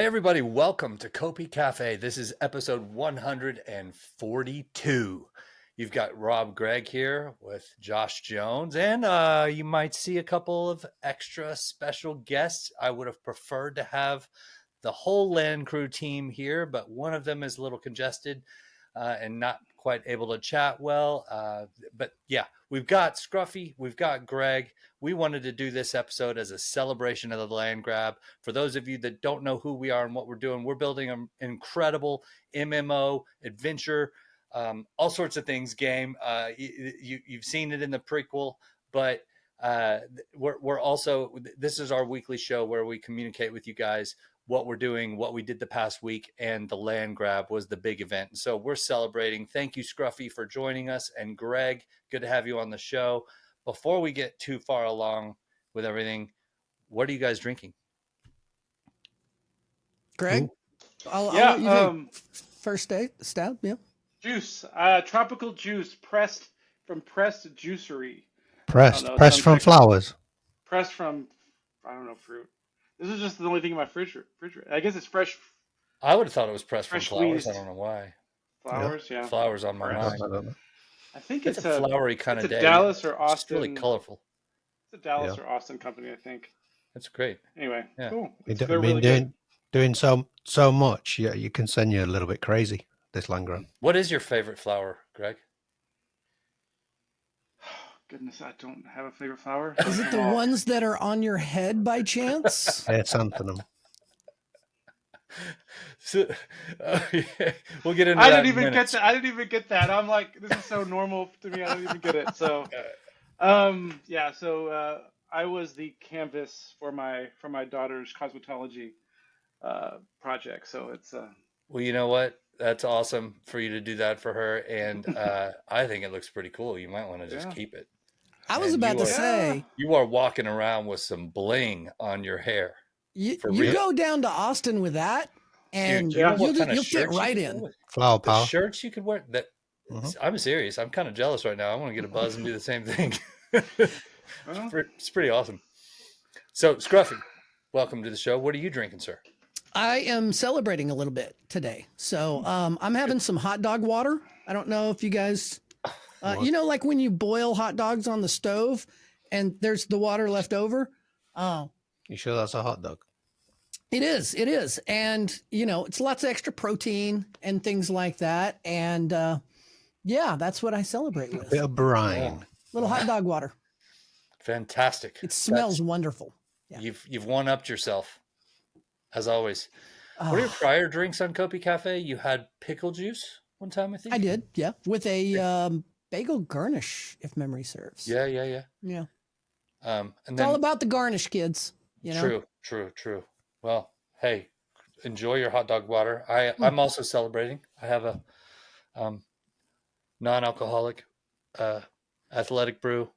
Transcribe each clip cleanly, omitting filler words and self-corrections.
Hey, everybody, welcome to Kopi Cafe. This is episode 142. You've got Rob Gregg here with Josh Jones, and you might see a couple of extra special guests. I would have preferred to have the whole Land Crew team here, but one of them is a little congested and not quite able to chat well. But yeah, we've got Scruffy, we've got Greg. We wanted to do this episode as a celebration of the land grab. For those of you that don't know who we are and what we're doing, we're building an incredible MMO adventure, all sorts of things game. You've seen it in the prequel, but we're also, this is our weekly show where we communicate with you guys what we're doing, what we did the past week, and the land grab was the big event. So we're celebrating. Thank you, Scruffy, for joining us. And Greg, good to have you on the show. Before we get too far along with everything, what are you guys drinking? Greg, I'll let you take first stab. Yeah. Juice, tropical juice pressed from pressed juicery. Pressed from flowers. Pressed from, I don't know, fruit. This is just the only thing in my fridge. I guess it's fresh. I would have thought it was pressed from flowers. Squeezed. I don't know why. Flowers, yeah. Flowers on my mind. I think it's a flowery kind of day. Dallas or Austin. It's really colorful. It's a Dallas or Austin company, I think. That's great. Anyway, yeah. Cool. Doing so much, yeah, you can send you a little bit crazy, this land grab. What is your favorite flower, Greg? Goodness, I don't have a favorite flower. Is it the ones that are on your head by chance? It's Anthem. So, yeah. We'll get into I that. Didn't even get that. I'm like, this is so normal to me. I don't even get it. So, I was the canvas for my daughter's cosmetology project. So it's Well, you know what? That's awesome for you to do that for her, and I think it looks pretty cool. You might want to just keep it. I was about to say, you are walking around with some bling on your hair. You go down to Austin with that, and dude, you'll fit right in. Flower power. The shirts you could wear. That I'm serious. I'm kind of jealous right now. I want to get a buzz and do the same thing. It's pretty awesome. So, Scruffy, welcome to the show. What are you drinking, sir? I am celebrating a little bit today. So I'm having some hot dog water. I don't know if you guys, like when you boil hot dogs on the stove and there's the water left over. You sure that's a hot dog? It is. And, it's lots of extra protein and things like that. And that's what I celebrate with. A bit of brine. Little hot dog water. Fantastic. It smells wonderful. Yeah. You've one-upped yourself. As always. What are your prior drinks on Kopi Cafe? You had pickle juice one time, I think? I did, yeah. With a bagel garnish, if memory serves. Yeah. And it's then, all about the garnish, kids. True. Well, hey, enjoy your hot dog water. I'm also celebrating. I have a non-alcoholic athletic brew.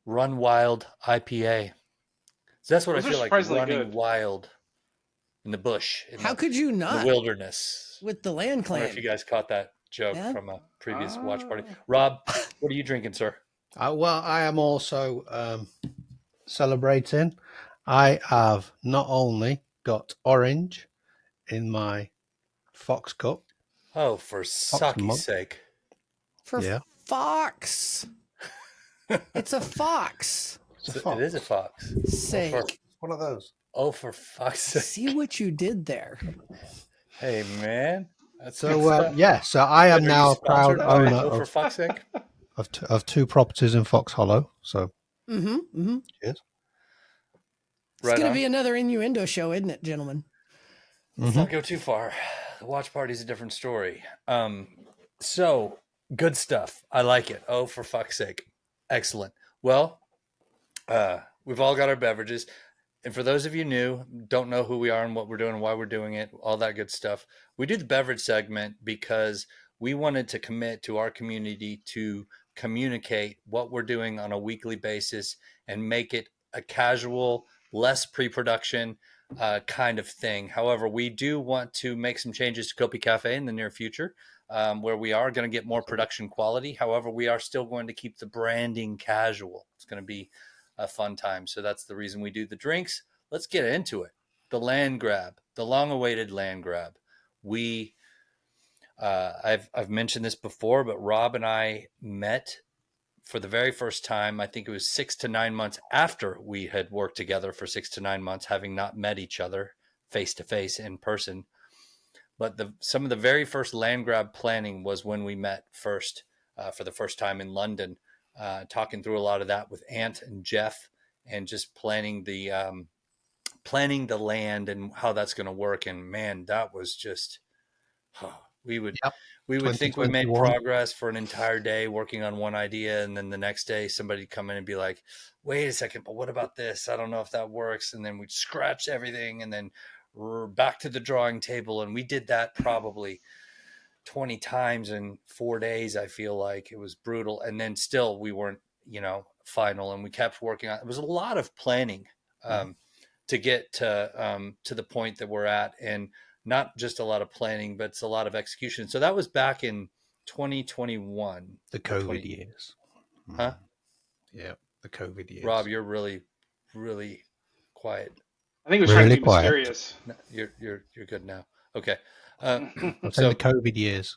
Run Wild IPA. So that's what I feel like, running wild in the bush. How could you not? In the wilderness. With the land claim. I don't know if you guys caught that joke from a previous watch party. Rob, what are you drinking, sir? I am also celebrating. I have not only got orange in my Fox cup. Oh, for sake's sake. Fox. It's a fox. It is a fox. Sake. One of those. Oh, for fuck's sake. See what you did there. Hey, man. So I am now a proud owner for fuck's sake. of two properties in Fox Hollow. So, Cheers. Right, it's going to be another innuendo show, isn't it, gentlemen? Let's not go too far. The watch party's a different story. So, good stuff. I like it. Oh, for fuck's sake. Excellent. Well, we've all got our beverages. And for those of you new, don't know who we are and what we're doing and why we're doing it, all that good stuff. We do the beverage segment because we wanted to commit to our community to communicate what we're doing on a weekly basis and make it a casual, less pre-production kind of thing. However, we do want to make some changes to Kopi Cafe in the near future, where we are going to get more production quality. However, we are still going to keep the branding casual. It's going to be a fun time. So that's the reason we do the drinks. Let's get into it. the land grab, the long-awaited land grab. We, I've mentioned this before, but Rob and I met for the very first time. I think it was 6 to 9 months after we had worked together for 6 to 9 months, having not met each other face to face in person. But some of the very first land grab planning was when we met first for the first time in London, talking through a lot of that with Ant and Jeff, and just planning the land and how that's going to work. And man, that was just we would Yep. we would think we made 2021. progress for an entire day working on one idea, and then the next day somebody'd come in and be like, wait a second, but what about this? I don't know if that works. And then we'd scratch everything, and then we're back to the drawing table. And we did that probably 20 times in 4 days. I feel like it was brutal. And then still we weren't, final, and we kept working on it. Was a lot of planning to get to the point that we're at, and not just a lot of planning, but it's a lot of execution. So that was back in 2021. The COVID years. Huh? Yeah, the COVID years. Rob, you're really, really quiet. I think it was trying to Really be quiet. mysterious. No, you're good now. Okay. I'm saying So the COVID years.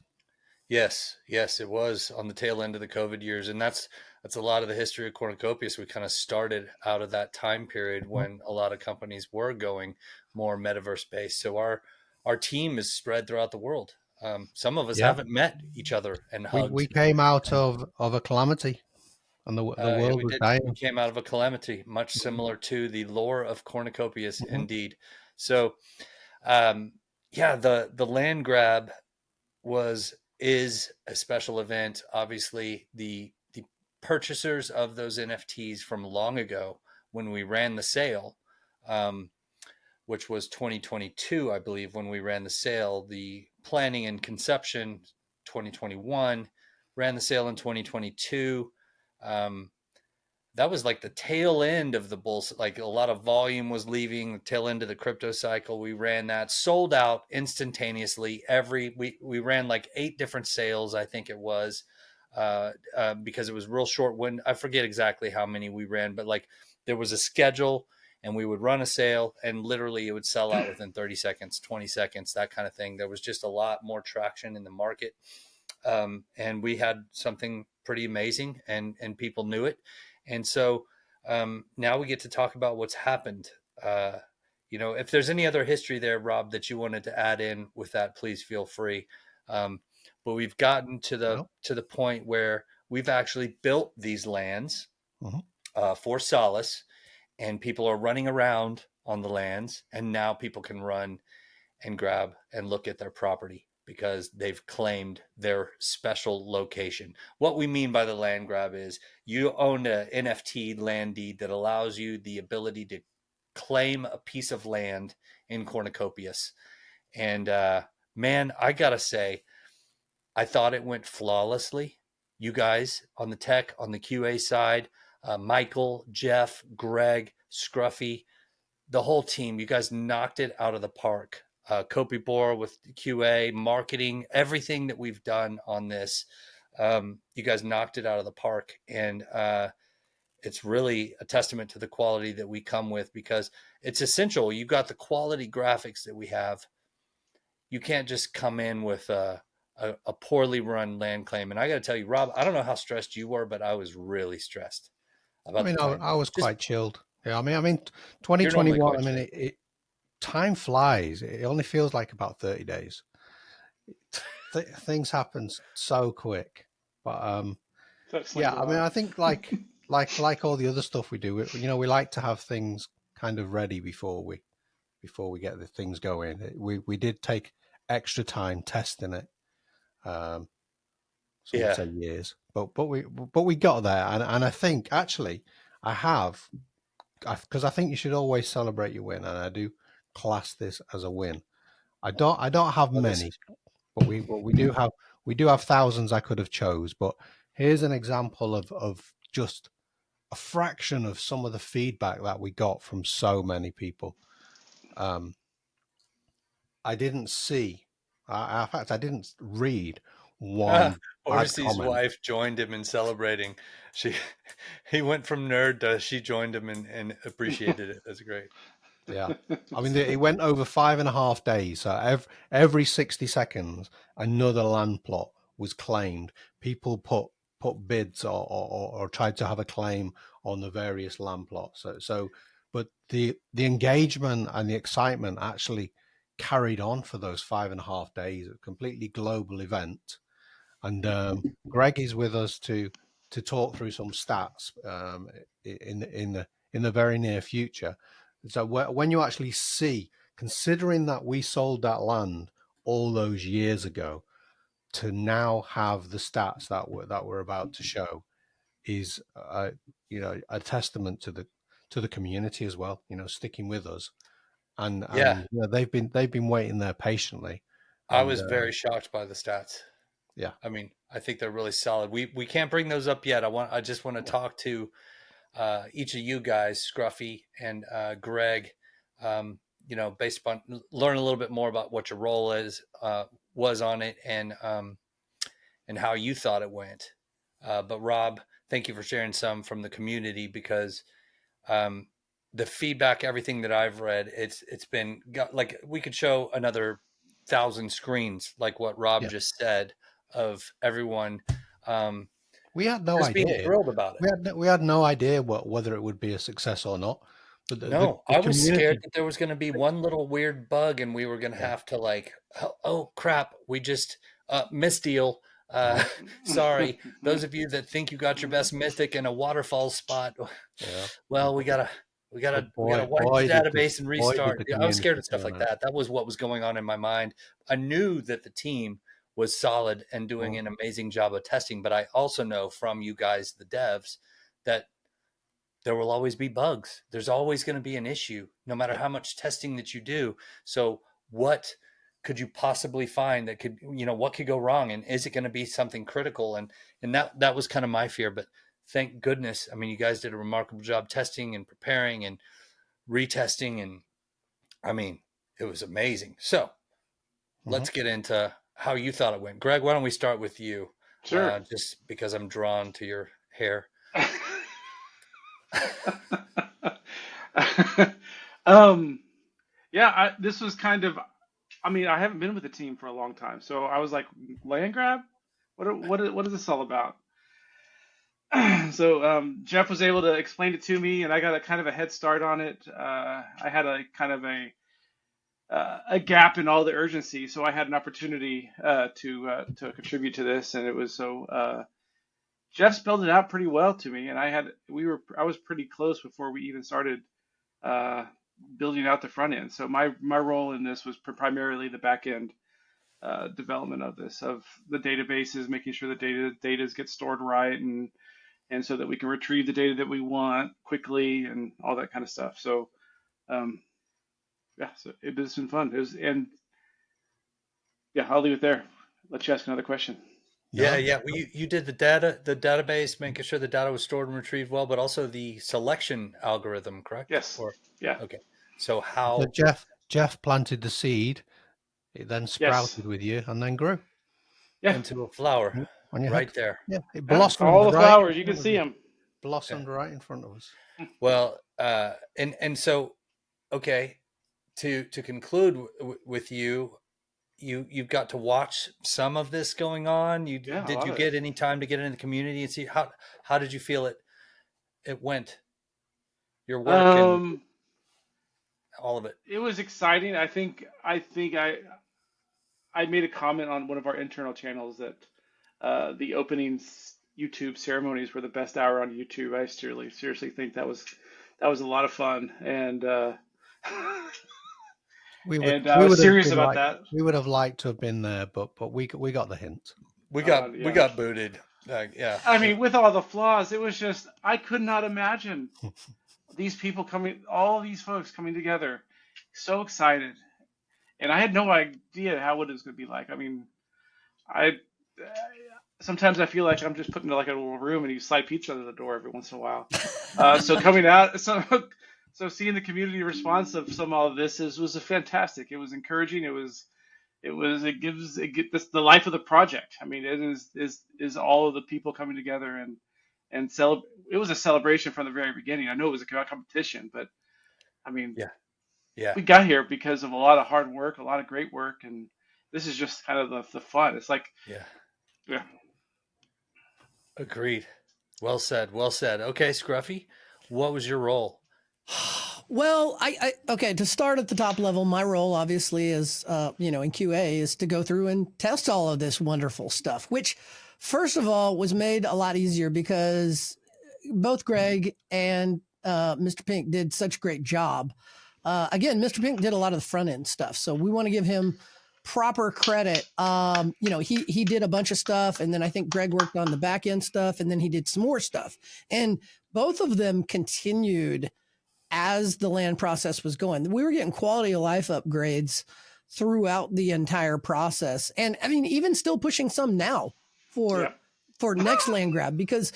yes, it was on the tail end of the COVID years, and that's a lot of the history of Cornucopias. We kind of started out of that time period when a lot of companies were going more metaverse based. So our team is spread throughout the world. Some of us Yeah. haven't met each other and hugged. We came out of a calamity, and the world was dying. We came out of a calamity, much similar to the lore of Cornucopias, indeed. So, the land grab is a special event. Obviously, the purchasers of those NFTs from long ago, when we ran the sale, which was 2022, I believe, when we ran the sale, the planning and conception 2021, ran the sale in 2022. That was like the tail end of the bull. Like a lot of volume was leaving the tail end of the crypto cycle. We ran that, sold out instantaneously. We ran like 8 different sales, I think it was, because it was real short. When I forget exactly how many we ran, but like there was a schedule, and we would run a sale, and literally it would sell out within 30 seconds, 20 seconds, that kind of thing. There was just a lot more traction in the market, and we had something pretty amazing, and people knew it. And so now we get to talk about what's happened. If there's any other history there, Rob, that you wanted to add in with that, please feel free. But we've gotten to the point where we've actually built these lands for Solace, and people are running around on the lands, and now people can run and grab and look at their property because they've claimed their special location. What we mean by the land grab is you own an NFT land deed that allows you the ability to claim a piece of land in Cornucopias. And man, I gotta say, I thought it went flawlessly. You guys on the tech, on the QA side, Michael, Jeff, Greg, Scruffy, the whole team, you guys knocked it out of the park. Kopi Bor with QA, marketing, everything that we've done on this, you guys knocked it out of the park. And it's really a testament to the quality that we come with, because it's essential. You got the quality graphics that we have. You can't just come in with a poorly run land claim. And I got to tell you, Rob, I don't know how stressed you were, but I was really stressed about the time. I was quite chilled. Yeah, I mean, You're normally 2021. quite I mean, time flies. It only feels like about 30 days. Things happen so quick. But yeah, I mean, I think like all the other stuff we do, we like to have things kind of ready before we get the things going. We did take extra time testing it. Some would say years, but we got there, and I think actually because I think you should always celebrate your win, and I do class this as a win. I don't have many, but we do have thousands I could have chose. But here's an example of just a fraction of some of the feedback that we got from so many people. I didn't see, in fact, I didn't read one. Orsi's wife joined him in celebrating. He went from nerd to she joined him and appreciated it. That's great. Yeah. I mean, it went over 5.5 days. So every 60 seconds, another land plot was claimed. People put bids or tried to have a claim on the various land plots. But the engagement and the excitement actually carried on for those 5.5 days. A completely global event. And Greg is with us to talk through some stats in the very near future. So when you actually see, considering that we sold that land all those years ago, to now have the stats that we're about to show is a testament to the community as well. Sticking with us, and Yeah, they've been waiting there patiently, I and was very shocked by the stats. yeah. I mean, I think they're really solid. We can't bring those up yet. I just want to talk to each of you guys, Scruffy and Greg. Based upon learn a little bit more about what your role was on it, and how you thought it went. But Rob, thank you for sharing some from the community, because um, the feedback, everything that I've read, it's been like we could show another 1,000 screens, like what Rob Yeah. just said, of everyone We had no just being idea. thrilled about it. We had no idea whether it would be a success or not. But No, the I was scared community, that there was going to be one little weird bug and we were going to yeah, have to like, oh crap, we just misdeal. mhm, Sorry, those of you that think you got your best mythic in a waterfall spot, yeah. well, we gotta But we gotta boy, wipe the database and did restart. the Yeah, I was scared community of stuff turn like out. that. That was what was going on in my mind. I knew that the team was solid and doing Mhm. an amazing job of testing, but I also know from you guys, the devs, that there will always be bugs. There's always going to be an issue, no matter Yeah. how much testing that you do. So, what could you possibly find that could, what could go wrong, and is it going to be something critical? And that was kind of my fear. But thank goodness, I mean, you guys did a remarkable job testing and preparing and retesting, and I mean, it was amazing. So, Mhm. let's get into how you thought it went. Greg, why don't we start with you? Sure. Just because I'm drawn to your hair. um, yeah, this was kind of. I mean, I haven't been with the team for a long time, so I was like, land grab. What is this all about? So Jeff was able to explain it to me, and I got a kind of a head start on it. I had a kind of a gap in all the urgency, so I had an opportunity to contribute to this, and it was so. Jeff spelled it out pretty well to me, and I was pretty close before we even started uh, building out the front end. So my role in this was primarily the back end development of this, of the databases, making sure the data gets stored right, and so that we can retrieve the data that we want quickly and all that kind of stuff. So um, yeah, so it's been fun. And yeah, I'll leave it there. Let you ask another question. Yeah, No, yeah. Well, you did the database, making sure the data was stored and retrieved well, but also the selection algorithm, correct? Yes. Or Yeah. okay. So so how Jeff planted the seed. It then Yes. sprouted with you and then grew Yeah. into a flower on your head. right there. Yeah, it Yeah. blossomed All the right in flowers, you can front of see you. them. Yeah. Blossomed right in front of us. Well, and so okay, to conclude with you, you've got to watch some of this going on. Yeah, a Did lot you of it. get any time to get into the community and see how did you feel it went, your work and Um, all of it? it was exciting. I made a comment on one of our internal channels that the opening YouTube ceremonies were the best hour on YouTube. I seriously think that was a lot of fun, and I We was would have serious been about like that. we would have liked to have been there, but we got the hint. We Yeah. got booted. Yeah. I mean, with all the flaws, it was just I could not imagine these people coming, all these folks coming together, so excited, and I had no idea how it was going to be like. I mean, I sometimes I feel like I'm just put into like a little room and you slide pizza under the door every once in a while. So coming out, so seeing the community response of some of this was a fantastic. It was encouraging. It gives this the life of the project. I mean, it is all of the people coming together and it was a celebration from the very beginning. I know it was a competition, but I mean, Yeah. Yeah. we got here because of a lot of hard work, a lot of great work, and this is just kind of the fun. It's like, Yeah. yeah. Agreed. Well said. Well said. Okay, Scruffy, what was your role? Well, okay, to start at the top level, my role obviously is, in QA is to go through and test all of this wonderful stuff, which first of all was made a lot easier because both Greg and Mr. Pink did such a great job. Again, Mr. Pink did a lot of the front end stuff, so we want to give him proper credit. He did a bunch of stuff, and then I think Greg worked on the back end stuff, and then he did some more stuff, and both of them continued as the land process was going. We were getting quality of life upgrades throughout the entire process, and I mean, even still pushing some now for next land grab, because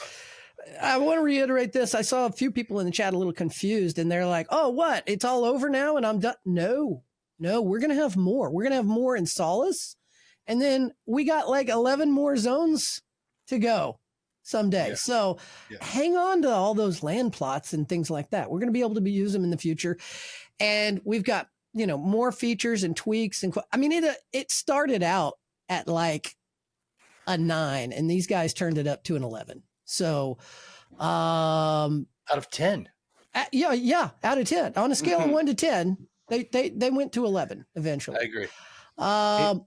I want to reiterate this. I saw a few people in the chat a little confused, and they're like, "Oh, what? It's all over now, and I'm done." No, we're gonna have more. We're gonna have more in Solace, and then we got like 11 more zones to go someday. Yeah. So hang on to all those land plots and things like that. We're going to be able to use them in the future, and we've got more features and tweaks. And I mean, it started out at like a 9, and these guys turned it up to an 11. So, out of 10. Out of 10 on a scale of 1 to 10, they went to 11 eventually. I agree.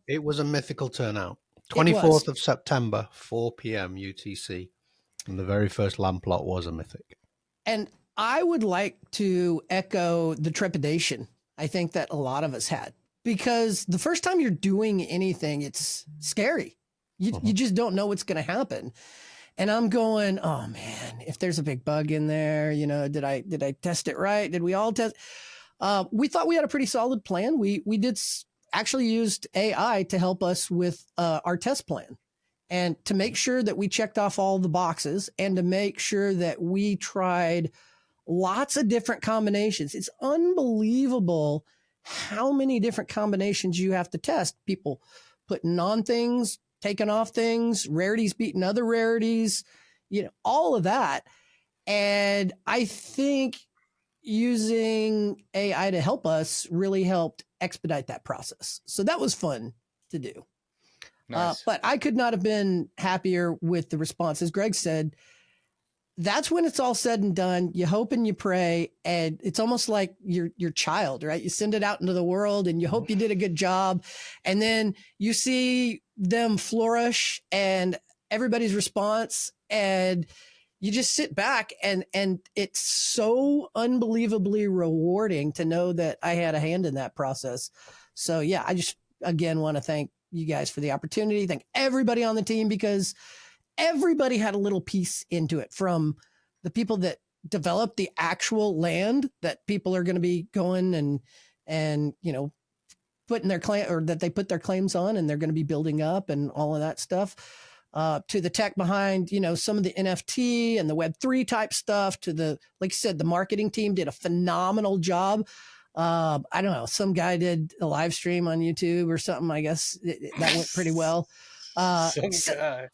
It was a mythical turnout. 24th of September, 4 p.m. UTC, and the very first land plot was a mythic. And I would like to echo the trepidation I think that a lot of us had, because the first time you're doing anything, it's scary. You just don't know what's going to happen. And I'm going, oh man, if there's a big bug in there, did I test it right? Did we all test? We thought we had a pretty solid plan. We did actually used AI to help us with our test plan, and to make sure that we checked off all the boxes, and to make sure that we tried lots of different combinations. It's unbelievable how many different combinations you have to test. People putting on things, taking off things, rarities beating other rarities, all of that. And I think using AI to help us really helped expedite that process. So that was fun to do. Nice. But I could not have been happier with the response. As Greg said, that's when it's all said and done. You hope and you pray, and it's almost like your child, right? You send it out into the world and you hope you did a good job. And then you see them flourish and everybody's response, and you just sit back, and it's so unbelievably rewarding to know that I had a hand in that process. So yeah, I just, again, want to thank you guys for the opportunity. Thank everybody on the team, because everybody had a little piece into it, from the people that developed the actual land that people are going to be going and putting their claim, or that they put their claims on and they're going to be building up and all of that stuff. To the tech behind, some of the NFT and the Web3 type stuff, to the, like you said, the marketing team did a phenomenal job. I don't know, some guy did a live stream on YouTube or something. I guess that went pretty well.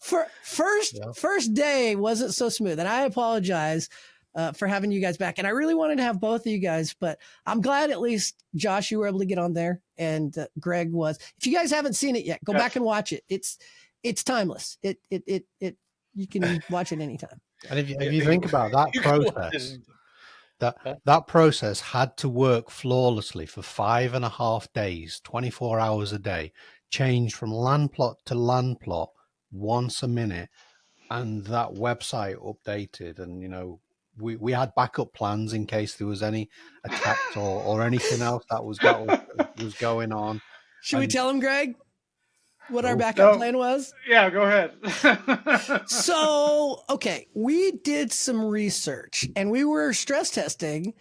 First day wasn't so smooth, and I apologize for having you guys back. And I really wanted to have both of you guys, but I'm glad at least Josh, you were able to get on there, and Greg was. If you guys haven't seen it yet, go back and watch it. It's timeless. You can watch it anytime. And if you think about that process, that process had to work flawlessly for 5.5 days, 24 hours a day, change from land plot to land plot once a minute, and that website updated. And we had backup plans in case there was any attacks or anything else that was going on. Should we tell him, Greg, what our backup plan was? Yeah, go ahead. So, okay, we did some research and we were stress testing,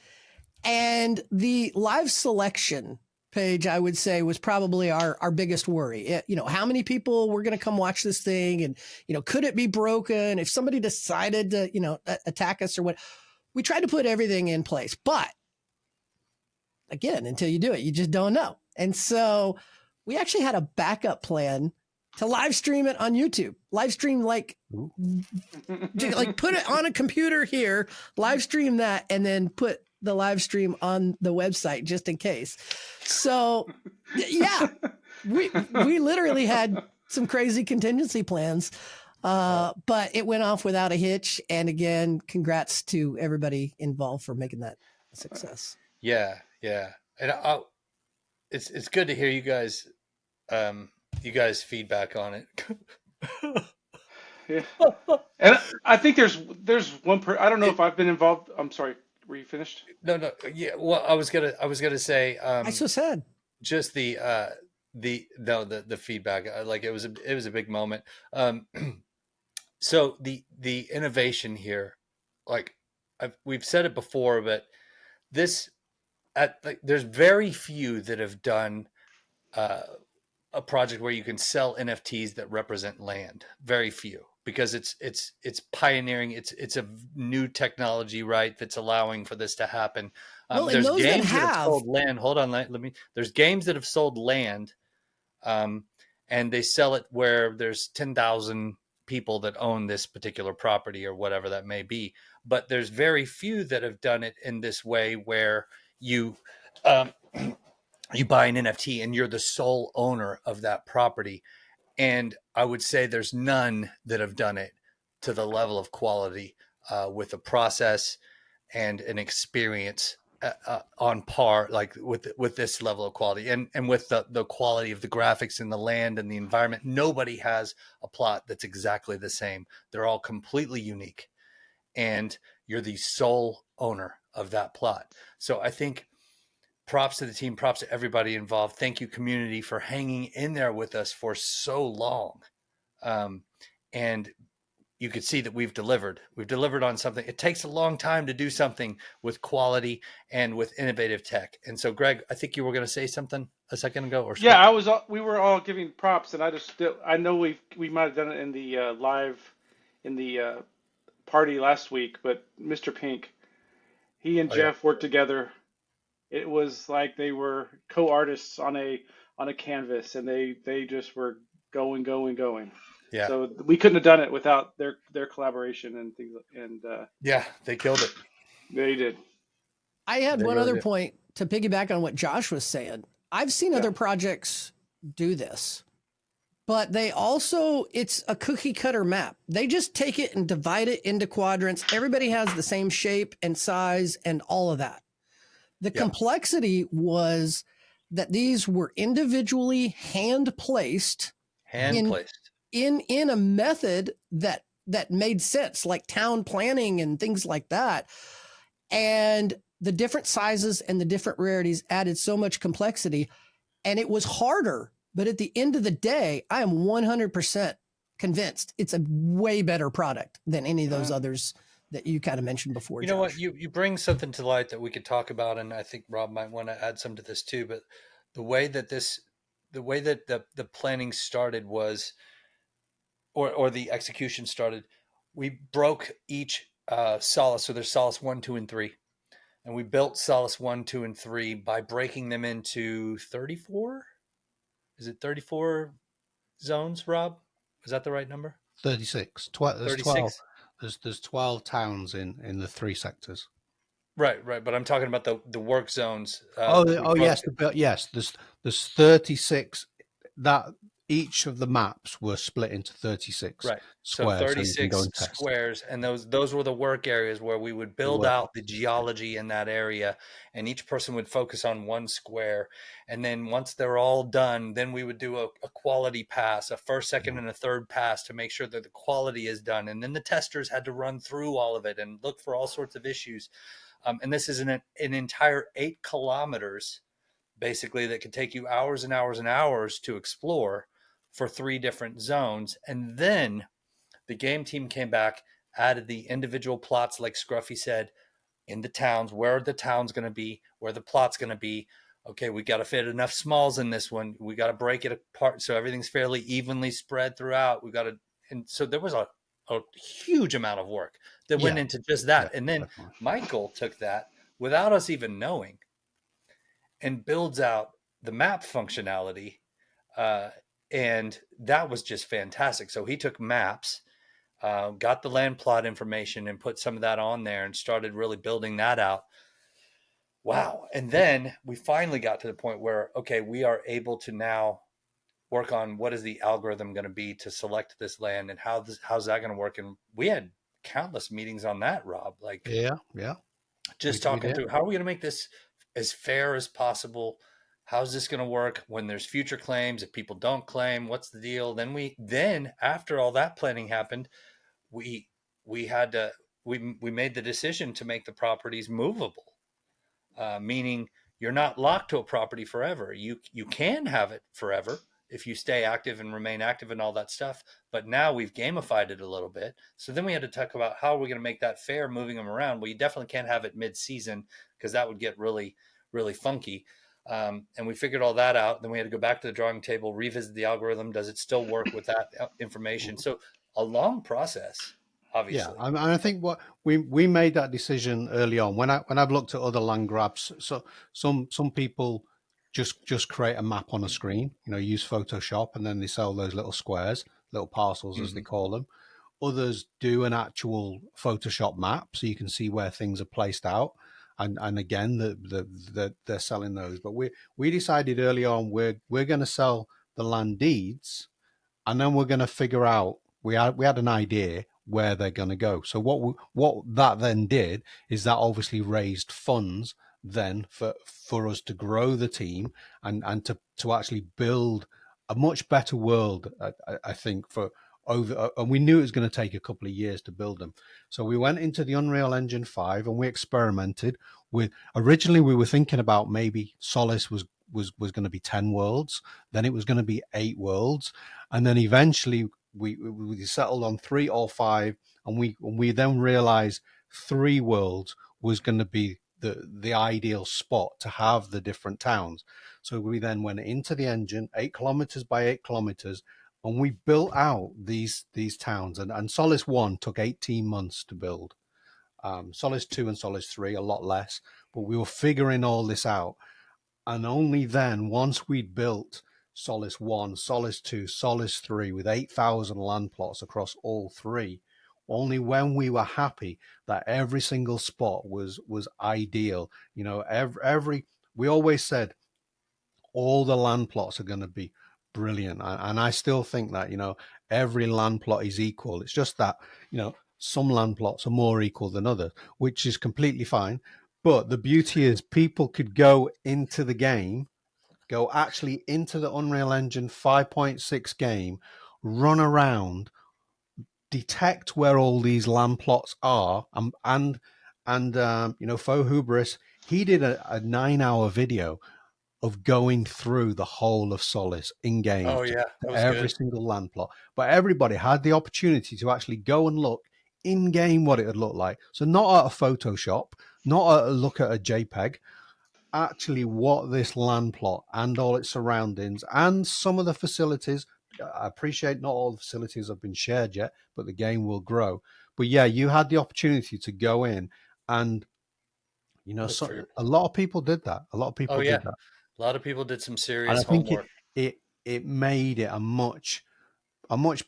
and the live selection page, I would say, was probably our biggest worry. How many people were going to come watch this thing, and, could it be broken if somebody decided to, attack us or what? We tried to put everything in place, but again, until you do it, you just don't know. And so we actually had a backup plan to live stream it on YouTube. Live stream, like put it on a computer here, live stream that, and then put the live stream on the website just in case. So yeah, we literally had some crazy contingency plans, but it went off without a hitch. And again, congrats to everybody involved for making that a success. Yeah, and it's good to hear you guys feedback on it. Yeah, and I think there's one I don't know if I've been involved. I'm sorry. Were you finished? No, yeah. Well, I was gonna say, I so sad. Just the feedback. Like it was a big moment. So the innovation here, like we've said it before, but there's very few that have done a project where you can sell NFTs that represent land. Very few, because it's pioneering. It's a new technology, right? That's allowing for this to happen. Well, there's those games that that have sold land. Hold on, let me. There's games that have sold land, and they sell it where there's 10,000 people that own this particular property or whatever that may be. But there's very few that have done it in this way where you you buy an NFT and you're the sole owner of that property. And I would say there's none that have done it to the level of quality, with a process and an experience on par, like with this level of quality, and with the quality of the graphics and the land and the environment. Nobody has a plot that's exactly the same. They're all completely unique, and you're the sole owner of that plot. So I think props to the team, props to everybody involved. Thank you, community, for hanging in there with us for so long. And you could see that we've delivered. We've delivered on something. It takes a long time to do something with quality and with innovative tech. And so, Greg, I think you were going to say something a second ago, or yeah, we were all giving props, and I know we might have done it in the live in the party last week, but Mr. Pink, he and Jeff worked together. It was like they were co-artists on a canvas, and they just were going. Yeah. So we couldn't have done it without their collaboration and things. And yeah, they killed it. They did. I had one other point to piggyback on what Josh was saying. I've seen other projects do this, but it's a cookie cutter map. They just take it and divide it into quadrants. Everybody has the same shape and size and all of that. The complexity was that these were individually hand placed in a method that made sense, like town planning and things like that. And the different sizes and the different rarities added so much complexity, and it was harder. But at the end of the day, I am 100% convinced it's a way better product than any of those others that you kind of mentioned before. You know what? You bring something to light that we could talk about, and I think Rob might want to add some to this too. But the way that the planning started was, or the execution started, we broke each solace. So there's solace 1, 2, and 3, and we built solace 1, 2, and 3 by breaking them into 34. Is it 34 zones, Rob? Is that the right number? 36. 36. There's 12 towns in the 3 sectors. Right. But I'm talking about the work zones. Yes. There's 36. That each of the maps were split into 36. Right. Squares, so 36 squares, and those were the work areas where we would build out the geology in that area, and each person would focus on one square. And then once they're all done, then we would do a quality pass, a first, second, and a third pass to make sure that the quality is done. And then the testers had to run through all of it and look for all sorts of issues. And this is an entire 8 kilometers, basically, that could take you hours and hours and hours to explore for 3 different zones. And then the game team came back, added the individual plots, like Scruffy said, in the towns. Where are the towns going to be? Where the plot's going to be? Okay, we got to fit enough smalls in this one. We got to break it apart so everything's fairly evenly spread throughout. And so there was a huge amount of work that went into just that. And then definitely. Michael took that without us even knowing and builds out the map functionality. And that was just fantastic. So he took maps, got the land plot information, and put some of that on there and started really building that out. wow. And then we finally got to the point where, okay, we are able to now work on what is the algorithm going to be to select this land and how's that going to work. And we had countless meetings on that, Rob, like Yeah, yeah, just we talking did. through how are we going to make this as fair as possible. How's this going to work when there's future claims? If people don't claim, what's the deal? Then after all that planning happened, we we had to we made the decision to make the properties movable, meaning you're not locked to a property forever. You can have it forever if you stay active and remain active and all that stuff. But now we've gamified it a little bit. So then we had to talk about how are we going to make that fair, moving them around. Well, you definitely can't have it mid-season because that would get really really funky. And we figured all that out. Then we had to go back to the drawing table, revisit the algorithm. Does it still work with that information? So a long process, Yeah, obviously. I think what we made that decision early on when I've looked at other land grabs. So some people just create a map on a screen, use Photoshop, and then they sell those little squares, little parcels as they Mm-hmm. call them. Others do an actual Photoshop map, so you can see where things are placed out. And again, they're selling those. But we decided early on we're going to sell the land deeds, and then we're going to figure out. We had an idea where they're going to go. So what that then did is that obviously raised funds then for us to grow the team and to actually build a much better world. I think for over, and we knew it was going to take a couple of years to build them. So we went into the Unreal Engine 5 and we experimented with. Originally, we were thinking about maybe Solace was going to be 10 worlds, then it was going to be 8 worlds, and then eventually we settled on 3 or 5, and we then realized 3 worlds was going to be the ideal spot to have the different towns. So we then went into the engine 8 kilometers by 8 kilometers, and we built out these towns. And Solace 1 took 18 months to build. Solace 2 and Solace 3 a lot less, but we were figuring all this out. And only then, once we'd built Solace 1, Solace 2, Solace 3 with 8,000 land plots across all three, only when we were happy that every single spot was ideal. Every we always said all the land plots are going to be brilliant. And I still think that, every land plot is equal. It's just that, some land plots are more equal than others, which is completely fine. But the beauty is people could go into the game, go actually into the Unreal Engine 5.6 game, run around, detect where all these land plots are, Faux Hubris, he did a 9-hour video of going through the whole of Solace in game, Oh yeah, that was every good. single land plot. But everybody had the opportunity to actually go and look in game what it would look like. So not at a Photoshop, not a look at a JPEG, actually what this land plot and all its surroundings and some of the facilities. I appreciate not all the facilities have been shared yet, but the game will grow. But yeah, you had the opportunity to go in and Look for. a lot of people did that. A lot of Oh people yeah, did that. a lot of people did some And I serious think homework. it made it a much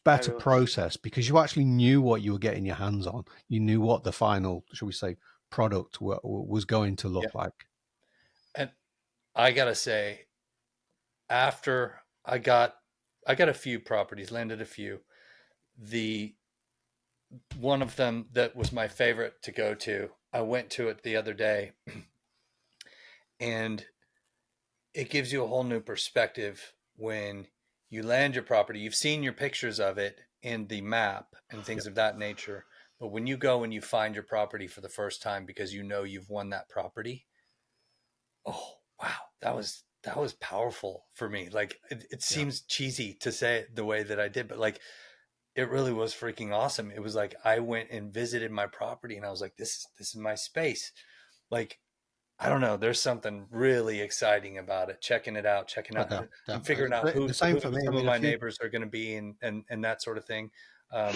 better Fabulous. process because you actually knew what you were getting your hands on. You knew what the final, shall we say, product was going to Yeah, look like. and I gotta say, after I got a few properties, landed a few. The one of them that was my favorite to go to, I went to it the other day, and it gives you a whole new perspective when you land your property. You've seen your pictures of it in the map and Yeah. things of that nature. But when you go and you find your property for the first time because you know you've won that property, oh wow, that was powerful for me. Like it Yeah. seems cheesy to say it the way that I did, but like it really was freaking awesome. It was like I went and visited my property and I was like, this is my space. Like I don't know. There's something really exciting about it. Checking it out, checking Oh, out, and definitely. figuring out The who same for me. I some of mean, a my few. neighbors are going to be, and that sort of thing. I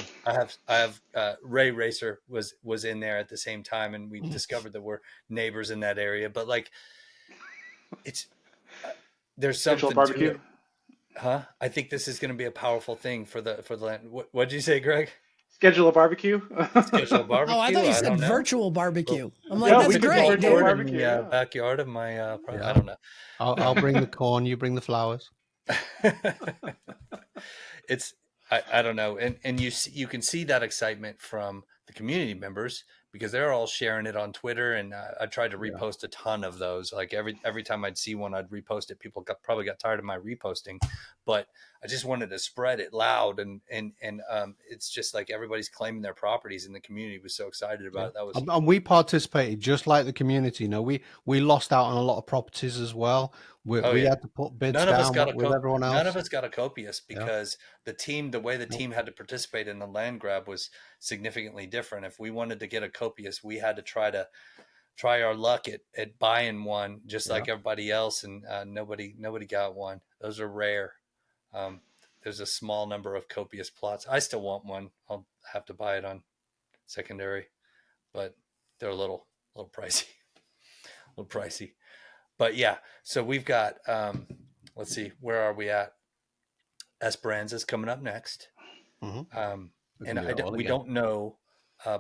have Ray Racer was in there at the same time, and we discovered that we're neighbors in that area. But like, it's there's Virtual something to barbecue. it, huh? I think this is going to be a powerful thing for the land. What'd you say, Greg? Schedule a barbecue. Schedule a Oh, I barbecue. thought you I said don't know. virtual barbecue. I'm like, Yeah, We'll we that's could do great, virtual dude. record in barbecue. the Yeah. backyard of my. I Yeah. don't know. I'll bring the corn. You bring the flowers. It's I don't know, and you can see that excitement from the community members because they're all sharing it on Twitter, and I tried to Yeah. repost a ton of those. Like every time I'd see one, I'd repost it. People probably got tired of my reposting, but I just wanted to spread it loud, and it's just like everybody's claiming their properties, and the community was so excited about Yeah. it. That was And we participated just like the community. You know, we lost out on a lot of properties as well. oh We yeah. had to put bids None of us down got a with everyone none of else. us got a copious Yeah. because the way the Nope. team had to participate in the land grab was significantly different. If we wanted to get a copious, we had to try our luck at buying one just Yeah. like everybody else, and nobody got one. Those are rare. Um, there's a small number of copious plots. I still want one. I'll have to buy it on secondary, but they're a little pricey, a little pricey. But yeah, so we've got let's see, where are we at? Esperanza's coming up next. Mm-hmm. Um, We can and do it all we again. don't know,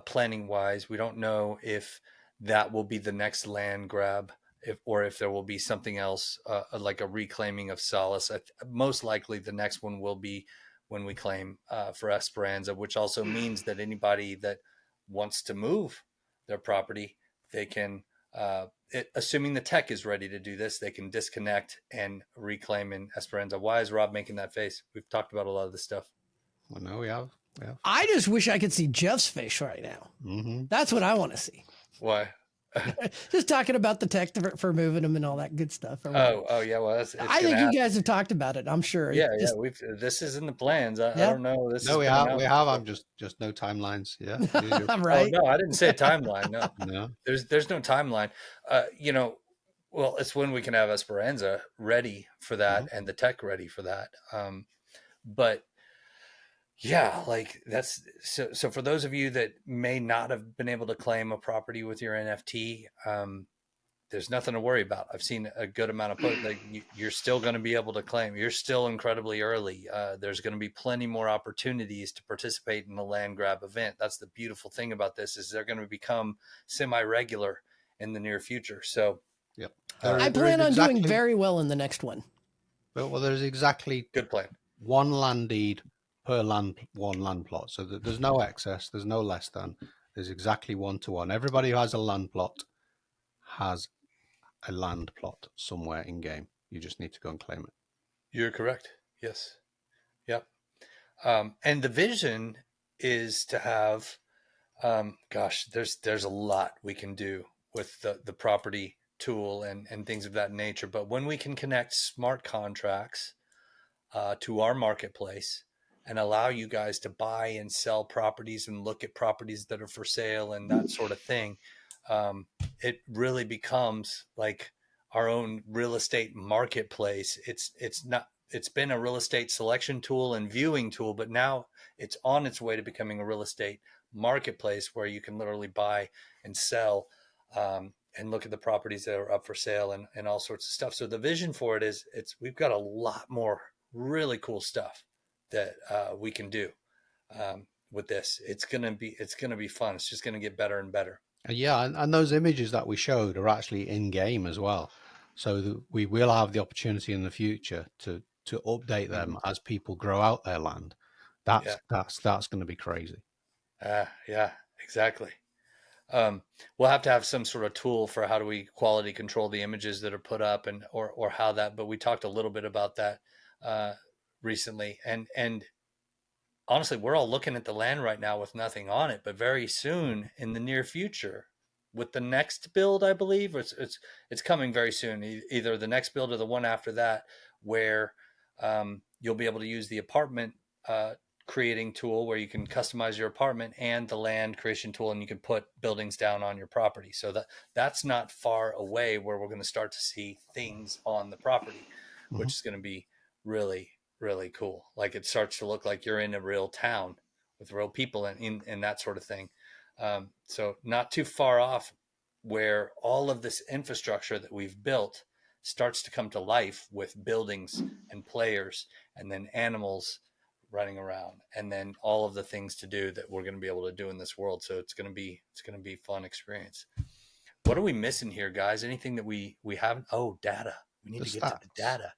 planning wise, we don't know if that will be the next land grab, or if there will be something else, like a reclaiming of Solace. Most likely, the next one will be when we claim for Esperanza, which also means that anybody that wants to move their property, they can. Assuming the tech is ready to do this, they can disconnect and reclaim in Esperanza. Why is Rob making that face? We've talked about a lot of this stuff. Well, no, we have. Yeah. I just wish I could see Jeff's face right now. Mm-hmm. That's what I want to see. Why? Just talking about the tech for moving them and all that good stuff. Or whatever. Oh, yeah. Well, I think you guys have talked about it. I'm sure. Yeah, It's just, This is in the plans. I Yeah. don't know. This No, has we been have. We announced have. before. I'm just no timelines. Yeah. Oh right. no, I didn't say a timeline. No, No. there's no timeline. Well, it's when we can have Esperanza ready for that and the tech ready for that. But yeah, like that's so for those of you that may not have been able to claim a property with your NFT, there's nothing to worry about. I've seen a good amount of like you're still going to be able to claim. You're still incredibly early. There's going to be plenty more opportunities to participate in the land grab event. That's the beautiful thing about this is they're going to become semi-regular in the near future. So, Yep. I plan on doing very well in the next one. Well, there's exactly good plan. one land deed per one land plot. So there's no excess. There's no less than. There's exactly 1-to-1. Everybody who has a land plot has a land plot somewhere in game. You just need to go and claim it. You're correct. Yes. Yep. And the vision is to have, there's a lot we can do with the property tool and things of that nature. But when we can connect smart contracts to our marketplace and allow you guys to buy and sell properties and look at properties that are for sale and that sort of thing, it really becomes like our own real estate marketplace. It's been a real estate selection tool and viewing tool, but now it's on its way to becoming a real estate marketplace where you can literally buy and sell, and look at the properties that are up for sale and all sorts of stuff. So the vision for it is we've got a lot more really cool stuff that we can do with this. It's gonna be fun. It's just gonna get better and better. Yeah, and those images that we showed are actually in game as well, so we will have the opportunity in the future to update them as people grow out their land. That's going to be crazy. Yeah, exactly. We'll have to have some sort of tool for how do we quality control the images that are put up and or how that. But we talked a little bit about that recently, and honestly, we're all looking at the land right now with nothing on it. But very soon, in the near future, with the next build, I believe it's coming very soon. Either the next build or the one after that, where you'll be able to use the apartment creating tool where you can customize your apartment and the land creation tool, and you can put buildings down on your property. So that's not far away where we're going to start to see things on the property, which is going to be really, really cool. Like it starts to look like you're in a real town with real people and that sort of thing. So not too far off where all of this infrastructure that we've built starts to come to life with buildings and players and then animals running around, and then all of the things to do that we're going to be able to do in this world. So it's going to be a fun experience. What are we missing here, guys? Anything that we haven't? Oh, data. We need to get to the data.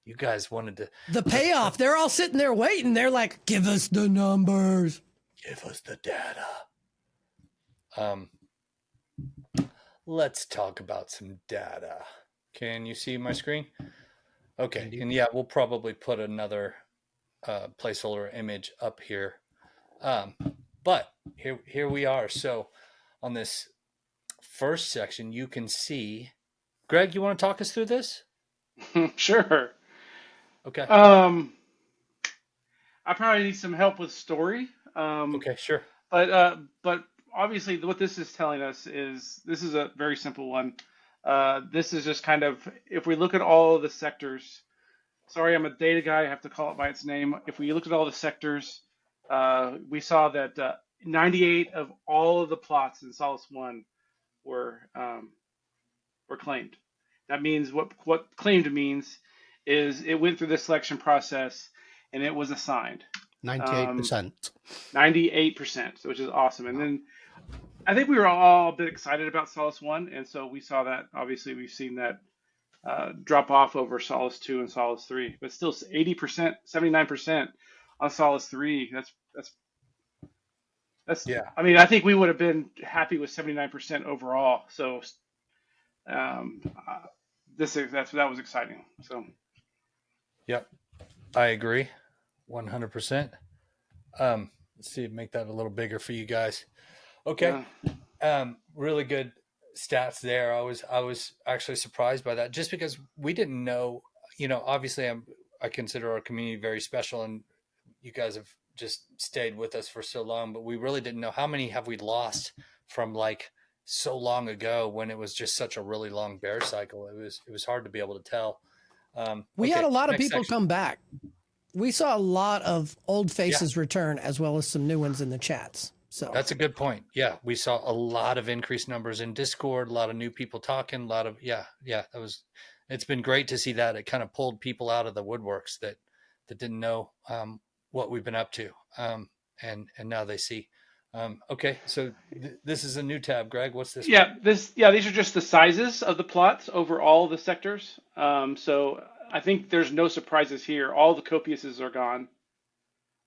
You guys wanted to the payoff. They're all sitting there waiting. They're like, "Give us the numbers. Give us the data." Let's talk about some data. Can you see my screen? Okay, Indeed. and yeah, we'll probably put another placeholder image up here. But here we are. So on this first section, you can see. Greg, you want to talk us through this? Sure. Okay. I probably need some help with story. Okay, sure. But obviously, what this is telling us is this is a very simple one. This is just kind of, if we look at all of the sectors. Sorry, I'm a data guy. I have to call it by its name. If we looked at all the sectors, we saw that 98 of all of the plots in Solace 1 were claimed. That means what claimed means is it went through the selection process and it was assigned. 98%. 98%, which is awesome. And then I think we were all a bit excited about Solace 1, and so we saw that. Obviously, we've seen that drop off over Solace 2 and Solace 3, but still 80%, 79% on Solace 3. That's Yeah. I mean, I think we would have been happy with 79% overall. So that was exciting. So Yep, I agree, 100%. Let's see, make that a little bigger for you guys. Okay. Really good stats there. I was actually surprised by that, just because we didn't know. Obviously, I consider our community very special, and you guys have just stayed with us for so long. But we really didn't know how many have we lost from like so long ago when it was just such a really long bear cycle. It was hard to be able to tell. We had a lot of people come back. We saw a lot of old faces return, as well as some new ones in the chats. So that's a good point. Yeah, we saw a lot of increased numbers in Discord, a lot of new people talking, a lot of it's been great to see that. It kind of pulled people out of the woodworks that didn't know what we've been up to, and now they see. Okay, so this is a new tab, Greg. What's this? These are just the sizes of the plots over all the sectors. So I think there's no surprises here. All the copiouses are gone.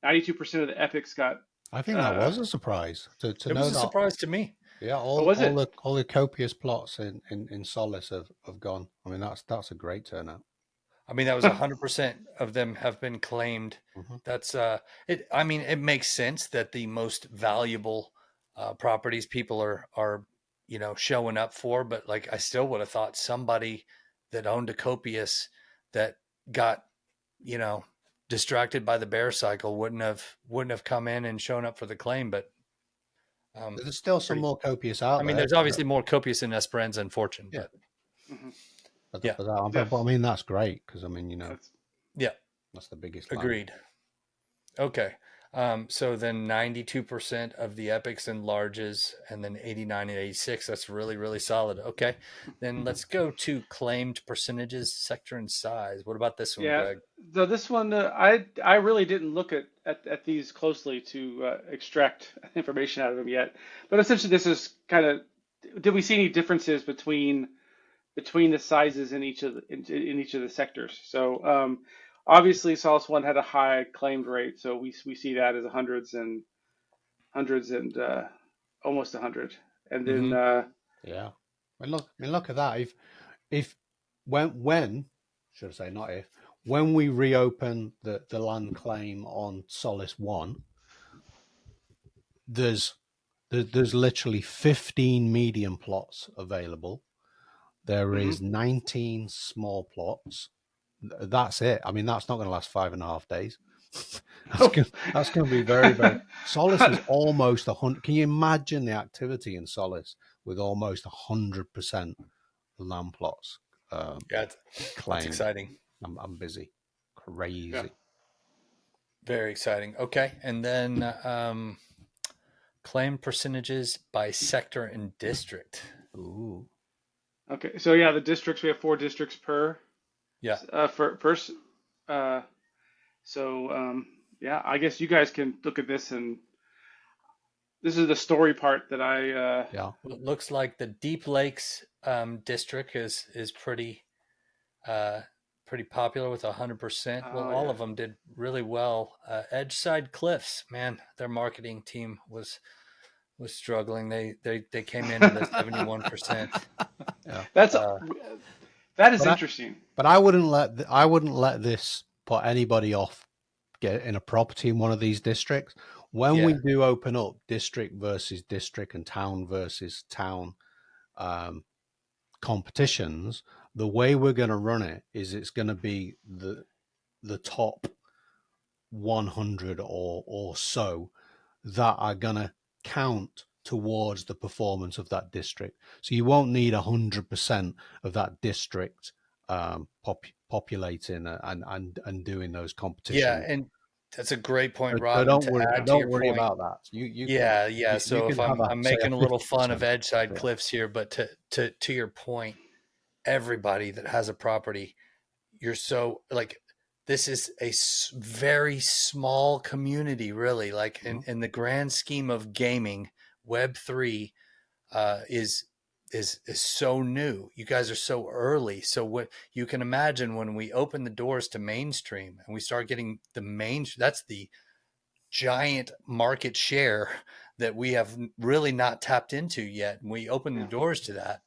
92% of the epics got. I think that was a surprise to it know was a that. surprise to me. Yeah, all the copious plots in Solace have gone. I mean, that's a great turnout. I mean, that was 100% of them have been claimed. Mm-hmm. That's it. I mean, it makes sense that the most valuable properties people are showing up for, but like I still would have thought somebody that owned a copious that got distracted by the bear cycle wouldn't have come in and shown up for the claim. But there's still some more copious out there. I mean, there's obviously more copious in Esperanza and Fortune. Yeah. But But I mean, that's great because I mean, that's the biggest. Agreed. Okay. So then 92% of the epics and larges, and then 89 and 86. That's really, really solid. Okay. Then let's go to claimed percentages, sector, and size. What about this one, Greg? So this one, I really didn't look at these closely to extract information out of them yet. But essentially, this is kind of, did we see any differences between the sizes in each of the sectors? So obviously, Solace 1 had a high claimed rate, so we see that as hundreds and almost 100. And then I mean, look at that. If when should I say not if when we reopen the land claim on Solace 1, there's literally 15 medium plots available. There is 19 small plots. That's it. I mean, that's not going to last 5.5 days. That's going to be very, very. Solace is almost 100. Can you imagine the activity in Solace with almost 100% land plots? That's exciting. I'm busy. Crazy. Yeah. Very exciting. Okay, and then claim percentages by sector and district. Ooh. Okay, so the districts, we have 4 districts per. Yeah. Yeah, I guess you guys can look at this, and this is the story part that I. Yeah. It looks like the Deep Lakes district is uh, pretty popular with 100%. Well, Oh all yeah. of them did really well. Edgeside Cliffs, man, their marketing team was struggling. They came in at a 71%. Yeah. That's Uh, that is But I interesting. but I wouldn't let this put anybody off getting a property in one of these districts. When we yeah, do open up district versus district and town versus town um, competitions, the way we're going to run it is it's going to be the top 100 or so that are going to count towards the performance of that district. So you won't need 100% of that district populating and doing those yeah, competitions. and that's a great point, So Rob. And don't to worry. add to Don't your worry point, about that. You can yeah, yeah. you So if can have I'm say a making a little fun of 50%. Edgeside Yeah. Cliffs here, but to your point, everybody that has a property, you're so like this is a very small community, really. Like in the grand scheme of gaming, Web3 is is so new. You guys are so early. So what you can imagine when we open the doors to mainstream and we start getting the main, that's the giant market share that we have really not tapped into yet. And we open the Yeah. doors to that.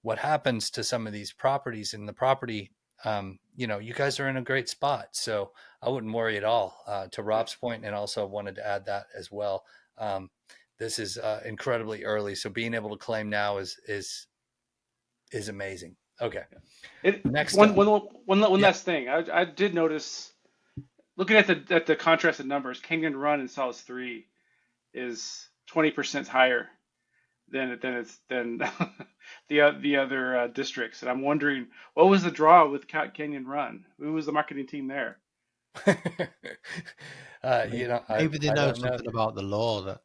What happens to some of these properties and the property, you guys are in a great spot. So I wouldn't worry at all, to Yeah. Rob's point, and also wanted to add that as well. Um, this is incredibly early. So being able to claim now is amazing. Okay. It Next one up. one one Yeah. last thing. I did notice looking at the contrasted numbers. Canyon Run in Solace 3 is 20% higher than the other districts, and I'm wondering what was the draw with Canyon Run? Who was the marketing team there? Maybe they I know don't know. something about the law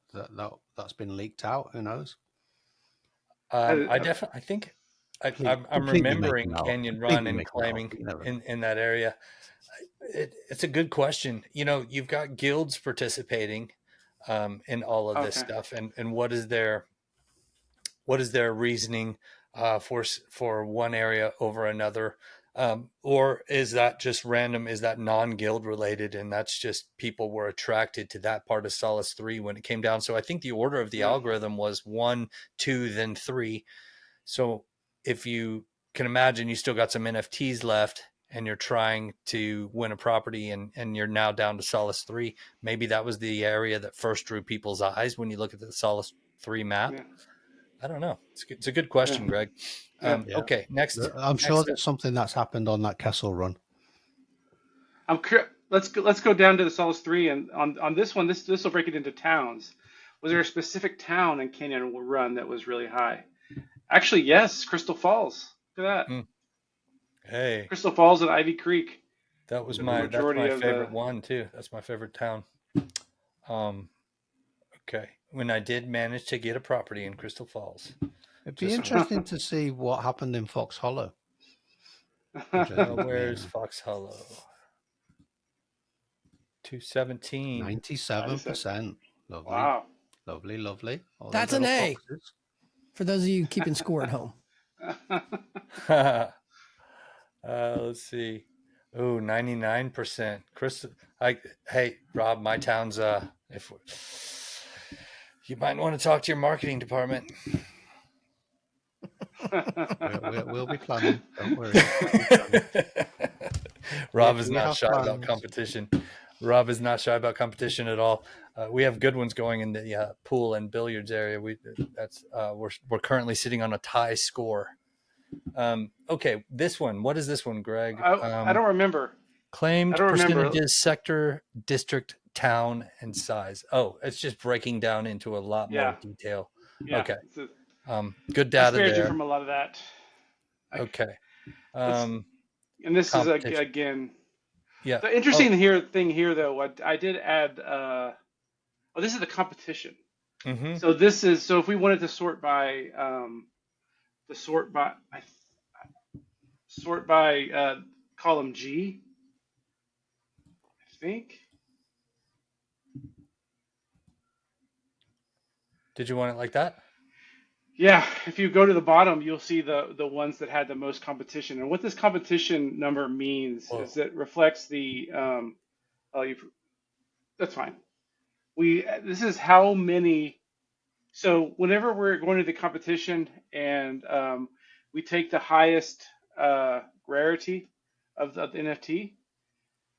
that's been leaked out. Who knows? I definitely, I think I'm Completely making remembering that up. Canyon Run Completely and making that up. claiming You never know. in that area. It's a good question. You've got guilds participating in all of this Okay. stuff, and what is their reasoning for one area over another, or is that just random? Is that non-guild related, and that's just people were attracted to that part of Solace 3 when it came down? So I think the order of the Yeah. algorithm was 1, 2, then 3. So if you can imagine, you still got some NFTs left and you're trying to win a property, and you're now down to Solace 3. Maybe that was the area that first drew people's eyes when you look at the Solace 3 map. Yeah. I don't know. It's a good Yeah. question, Greg. Yeah. Yeah, Okay, next. I'm sure Next up. there's something that's happened on that Kessel run. Let's go down to the Solace 3, and on this one, this will break it into towns. Was there a specific town in Canyon Run that was really high? Actually, yes, Crystal Falls. Look at that. Hmm. Hey, Crystal Falls and Ivy Creek took the that's majority my of the. favorite one too. That's my favorite town. Um, okay. When I did manage to get a property in Crystal Falls, It'd be just interesting to see what happened in Fox Hollow. Interesting to me. where's Fox Hollow? 217. 97%. Lovely, Wow. lovely, lovely. All those That's an little A foxes. for those of you keeping score at home. Let's see. Oh, 99%. Hey, Rob, my town's if you might want to talk to your marketing department. We'll be planning. Don't worry. We'll be planning. Rob is We not have shy about plans. competition. Rob is not shy about competition at all. We have good ones going in the pool and billiards area. We're currently sitting on a tie score. Okay, this one. What is this one, Greg? I don't remember. I Claimed don't remember. percentages, sector, district, town, and size. Oh, it's just breaking down into a lot more Yeah. detail. Yeah. Okay. Good I data spared you there. from a lot of that. I, Okay. let's. And this is Competition. again Yeah. the interesting thing here though. I did add. This is the competition. Mm-hmm. So if we wanted to sort by column G, I think. Did you want it like that? Yeah, if you go to the bottom, you'll see the ones that had the most competition. And what this competition number means Whoa. is it reflects the oh, that's fine. We this is how many. So whenever we're going to the competition and we take the highest rarity of the NFT.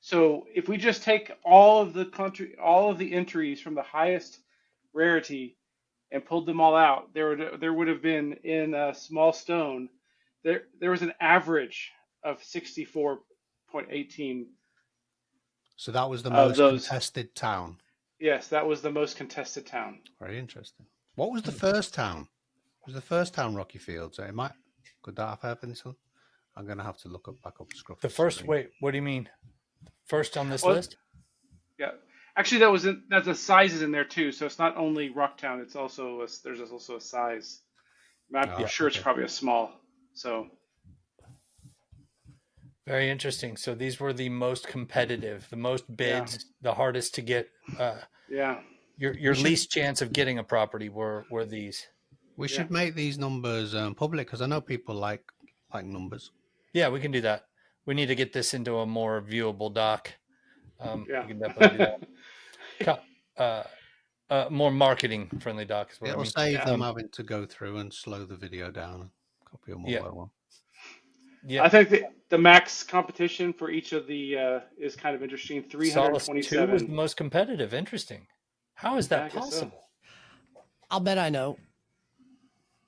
So if we just take all of the entries from the highest rarity and pulled them all out, there would have been in a small stone there was an average of 64.18 So that was the of most those. contested town. Yes, that was the most contested town. Very interesting. What was the first town? Was the first town Rocky Fields? It might. Could that have happened? So I'm going to have to look back up Scruffy. The first, wait, what do you mean? First on this Well, list? yeah. Actually, that's a size is in there too. So it's not only Rocktown. It's also there's also a size. I'm sure it's probably a small. So very interesting. So these were the most competitive, the most bids, the hardest to get. Yeah. Your least chance of getting a property were these. We should make these numbers public because I know people like numbers. Yeah, we can do that. We need to get this into a more viewable doc. Yeah. We can definitely do that. More marketing friendly doc is what It'll I mean. save them having to go through and slow the video down and copy a mobile one. Yeah. I think the max competition for each of the is kind of interesting. 327. Solace 2 was the most competitive. Interesting. How is that possible? So. I'll bet I know.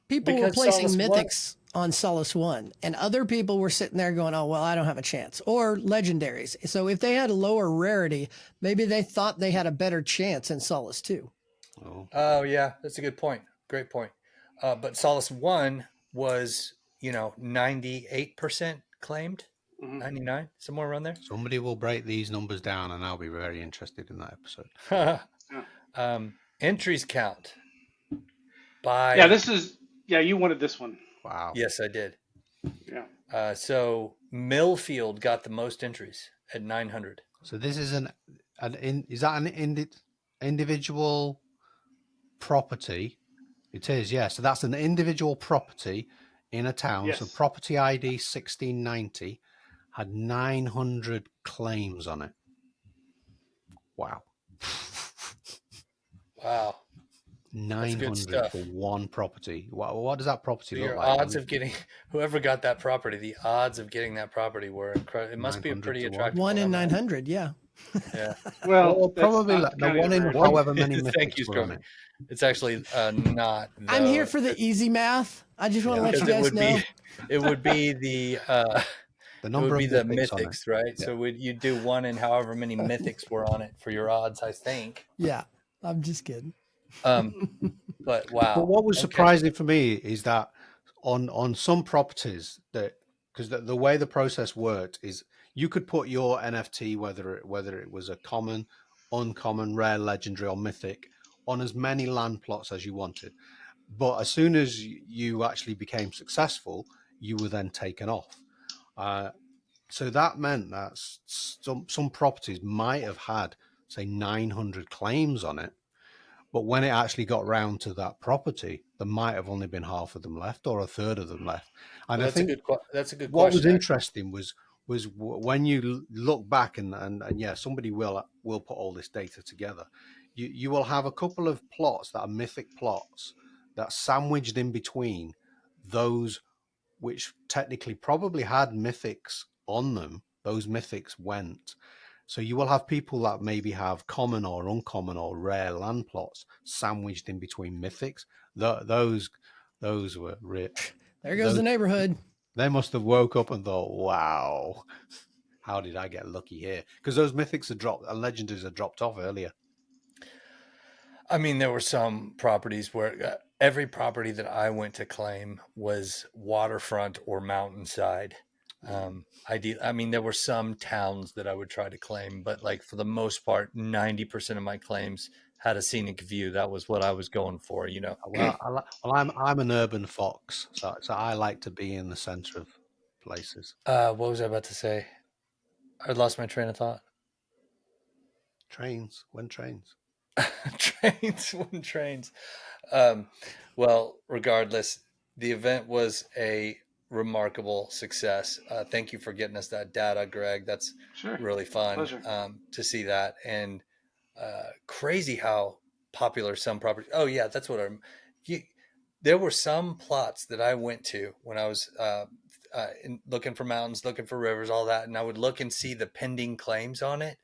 People were placing mythics on Solace 1, and other people were sitting there going, oh, well, I don't have a chance. Or legendaries. So if they had a lower rarity, maybe they thought they had a better chance in Solace 2. Oh, yeah. That's a good point. Great point. But Solace 1 was, 98% claimed. 99, somewhere around there. Somebody will break these numbers down, and I'll be very interested in that episode. Entries count by. Yeah, this is. Yeah, you wanted this one. Wow. Yes, I did. Yeah. So Millfield got the most entries at 900. So this is is that an individual property? It is, yeah. So that's an individual property in a town. Yes. So property ID 1690 had 900 claims on it. Wow. Wow. 900 for one property. What does that property look your like? Odds of getting whoever got that property, the odds of getting that property were incredible. It must be a pretty attractive 1 in 900, yeah. Yeah. Well, probably one in however many mythics. Thank you, Scruffy. It's actually not. I'm here for the easy math. I just want to let you guys know. It would be the number of the mythics, right? Yeah. So you do 1 in however many mythics were on it for your odds, I think. Yeah, I'm just kidding. But wow. But what was surprising for me is that on some properties because the way the process worked is you could put your NFT, whether it was a common, uncommon, rare, legendary, or mythic, on as many land plots as you wanted. But as soon as you actually became successful, you were then taken off. So that meant that some properties might have had, say, 900 claims on it. But when it actually got round to that property, there might have only been half of them left or a third of them left. And I think that's a good what question. was interesting was when you look back and yeah, somebody will put all this data together. You will have a couple of plots that are mythic plots that sandwiched in between those which technically probably had mythics on them. Those mythics went. So you will have people that maybe have common or uncommon or rare land plots sandwiched in between mythics. Those were rich. There goes the neighborhood. They must have woke up and thought, wow, how did I get lucky here? Because those mythics are dropped and legendaries are dropped off earlier. I mean, there were some properties where every property that I went to claim was waterfront or mountainside. I mean, there were some towns that I would try to claim, but like for the most part, 90% of my claims had a scenic view. That was what I was going for, Well, I'm an urban fox, so I like to be in the center of places. What was I about to say? I lost my train of thought. Trains. Trains, wooden trains. Well, regardless, the event was a remarkable success. Thank you for getting us that data, Greg. That's Sure. really fun Pleasure. to see that. And crazy how popular some properties. Oh, yeah, that's what I'm. You, there were some plots that I went to when I was looking for mountains, looking for rivers, all that. And I would look and see the pending claims on it,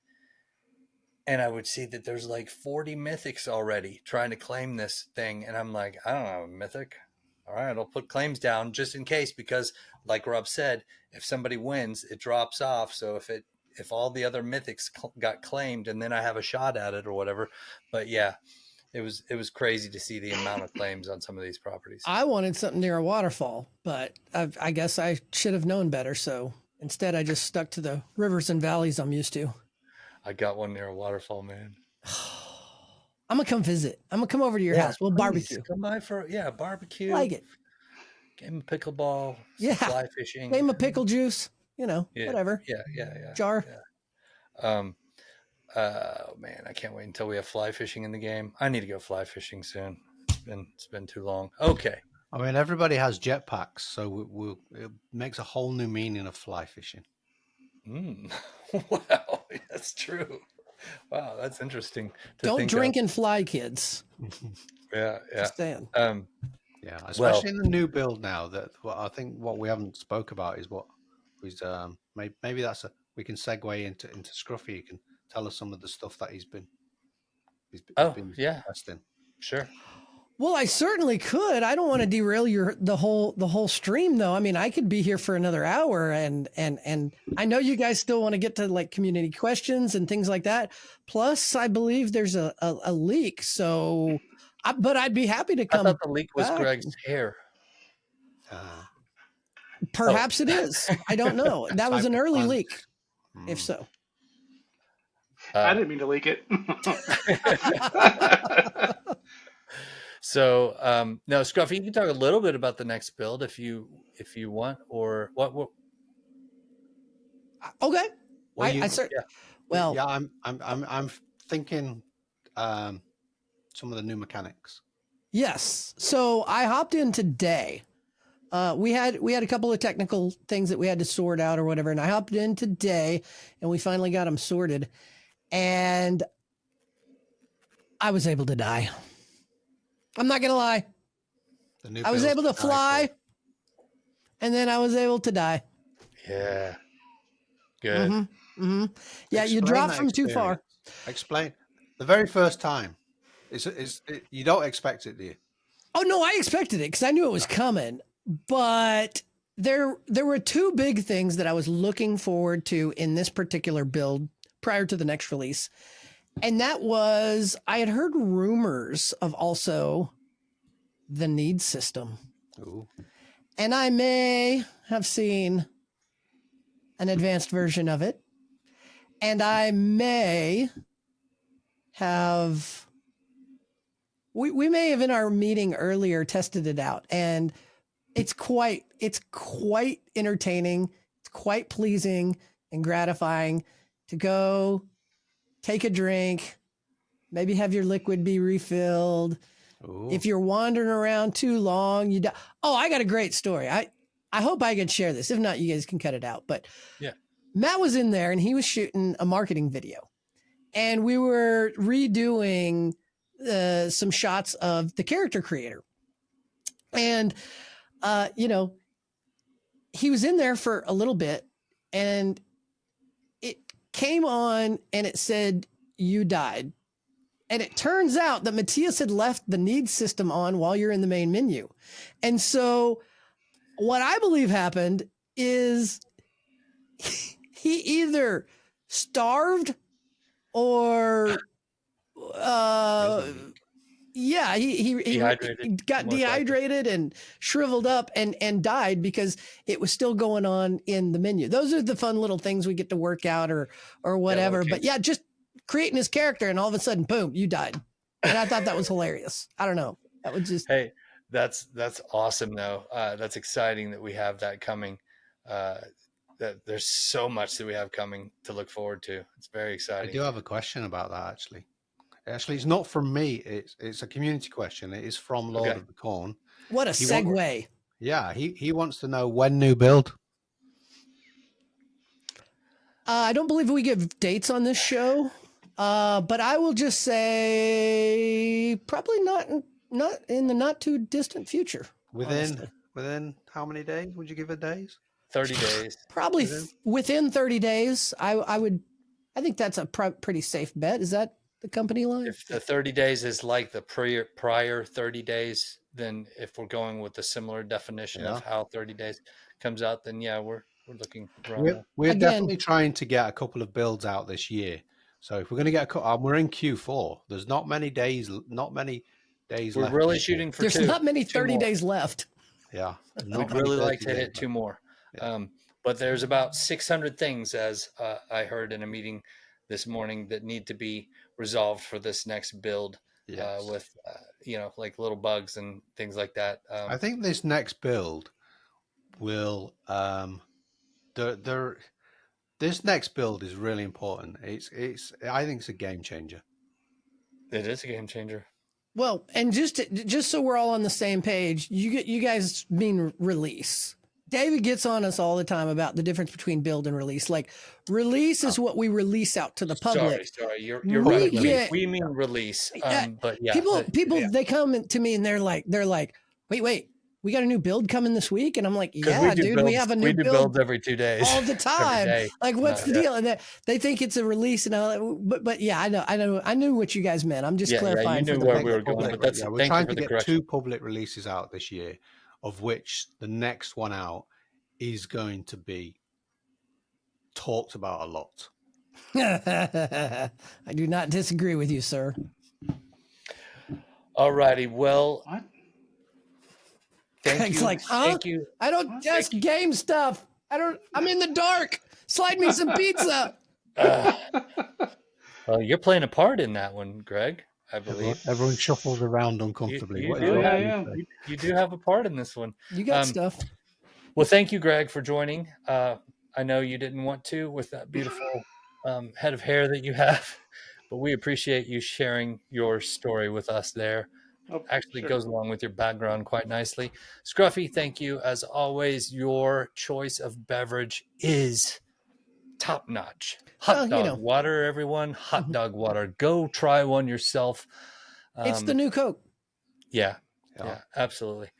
and I would see that there's like 40 mythics already trying to claim this thing. And I'm like, I don't have a mythic. All right, I'll put claims down just in case, because like Rob said, if somebody wins, it drops off. So if all the other mythics got claimed, and then I have a shot at it or whatever. But yeah, it was crazy to see the amount of claims on some of these properties. I wanted something near a waterfall, but I guess I should have known better. So instead, I just stuck to the rivers and valleys I'm used to. I got one near a waterfall, man. I'm gonna come visit. I'm gonna come over to your house. We'll please, barbecue. come by for barbecue. Like it. Game of pickleball. Yeah. Fly fishing. Game of pickle juice. Whatever. Yeah. Jar. Yeah. Oh man, I can't wait until we have fly fishing in the game. I need to go fly fishing soon. It's been too long. Okay. I mean, everybody has jetpacks, so it makes a whole new meaning of fly fishing. Wow, that's true. Wow, that's interesting. Don't drink and fly, kids. Yeah. Just saying. Yeah, especially in the new build now. I think what we haven't spoke about is maybe we can segue into Scruffy. You can tell us some of the stuff that he's been testing. Sure. Well, I certainly could. I don't want to derail the whole stream, though. I mean, I could be here for another hour, and I know you guys still want to get to like community questions and things like that. Plus, I believe there's a leak, so but I'd be happy to come. I thought the leak was Greg's hair. Perhaps it is. I don't know. That was an early leak. If so, I didn't mean to leak it. So no, Scruffy, you can talk a little bit about the next build if you want, or what? Okay. I'm thinking some of the new mechanics. Yes. So I hopped in today. We had a couple of technical things that we had to sort out or whatever, and I hopped in today, and we finally got them sorted, and I was able to die. I'm not gonna lie. I was able to fly, and then I was able to die. Yeah. Good. Mm-hmm. Mm-hmm. Yeah, you drop from too far. Explain the very first time. You don't expect it, do you? Oh no, I expected it because I knew it was coming. But there were two big things that I was looking forward to in this particular build prior to the next release. And that was, I had heard rumors of also the need system. Ooh. And I may have seen an advanced version of it. And I may have, we may have in our meeting earlier tested it out. And it's quite entertaining. It's quite pleasing and gratifying to go take a drink, maybe have your liquid be refilled. Ooh. If you're wandering around too long, you die. Oh, I got a great story. I hope I can share this. If not, you guys can cut it out. But yeah, Matt was in there and he was shooting a marketing video, and we were redoing some shots of the character creator. And he was in there for a little bit, and it came on and it said, "You died." And it turns out that Matthias had left the need system on while you're in the main menu. And so what I believe happened is he either starved or he got dehydrated and shriveled up and died because it was still going on in the menu. Those are the fun little things we get to work out or whatever. Yeah, okay. But yeah, just creating his character and all of a sudden, boom, you died. And I thought that was hilarious. I don't know. That was just, hey, that's awesome though. That's exciting that we have that coming. That there's so much that we have coming to look forward to. It's very exciting. I do have a question about that actually. Actually, it's not from me. It's a community question. It is from Lord of the Corn. What a segue. He wants to know when new build. I don't believe we give dates on this show, but I will just say probably not in the not too distant future. Within how many days would you give it days? 30 days. Probably within 30 days. I think that's a pretty safe bet. Is that the company line? If the 30 days is like the prior 30 days, then if we're going with a similar definition of how 30 days comes out, then we're looking around. We're definitely trying to get a couple of builds out this year. So if we're going to get we're in Q4. There's not many days left. We're really shooting for There's not many 30 days left. Yeah. We'd really like to hit 2 more. Yeah. But there's about 600 things, as I heard in a meeting this morning, that need to be resolved for this next build. With like little bugs and things like that. I think this next build will this next build is really important. I think it's a game changer. It is a game changer. Well, and just so we're all on the same page, you guys mean release. David gets on us all the time about the difference between build and release. Like, release is what we release out to the public. Sorry, you're right. We mean release. But people they come to me and they're like, wait, we got a new build coming this week, and I'm like, yeah, dude, we have a new build every 2 days, all the time. Like, what's the deal? And they think it's a release, and but yeah, I knew what you guys meant. I'm just clarifying. You knew where we were going. But we're trying to get 2 public releases out this year, of which the next one out is going to be talked about a lot. I do not disagree with you, sir. All righty. Well, what? Thank you. Like, Thank you. I don't just game stuff. I'm in the dark. Slide me some pizza. Well, you're playing a part in that one, Greg. I believe everyone shuffles around uncomfortably. You do have a part in this one. You got stuff. Well, thank you, Greg, for joining. I know you didn't want to with that beautiful head of hair that you have, but we appreciate you sharing your story with us there. Actually goes along with your background quite nicely. Scruffy, thank you. As always, your choice of beverage is top notch. Hot dog water, everyone. Hot dog water. Go try one yourself. It's the new Coke. Yeah, absolutely.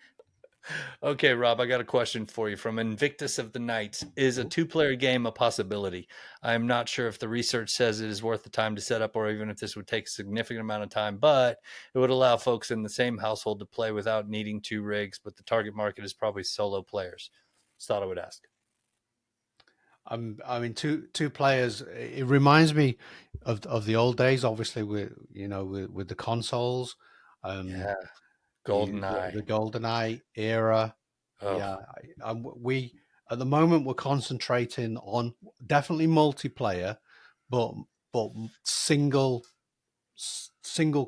Okay, Rob, I got a question for you from Invictus of the Night. Is a 2-player game a possibility? I'm not sure if the research says it is worth the time to set up, or even if this would take a significant amount of time, but it would allow folks in the same household to play without needing 2 rigs, but the target market is probably solo players. Just thought I would ask. I mean, two players. It reminds me of the old days. Obviously, with the consoles. GoldenEye, the GoldenEye era. We at the moment we're concentrating on definitely multiplayer, but single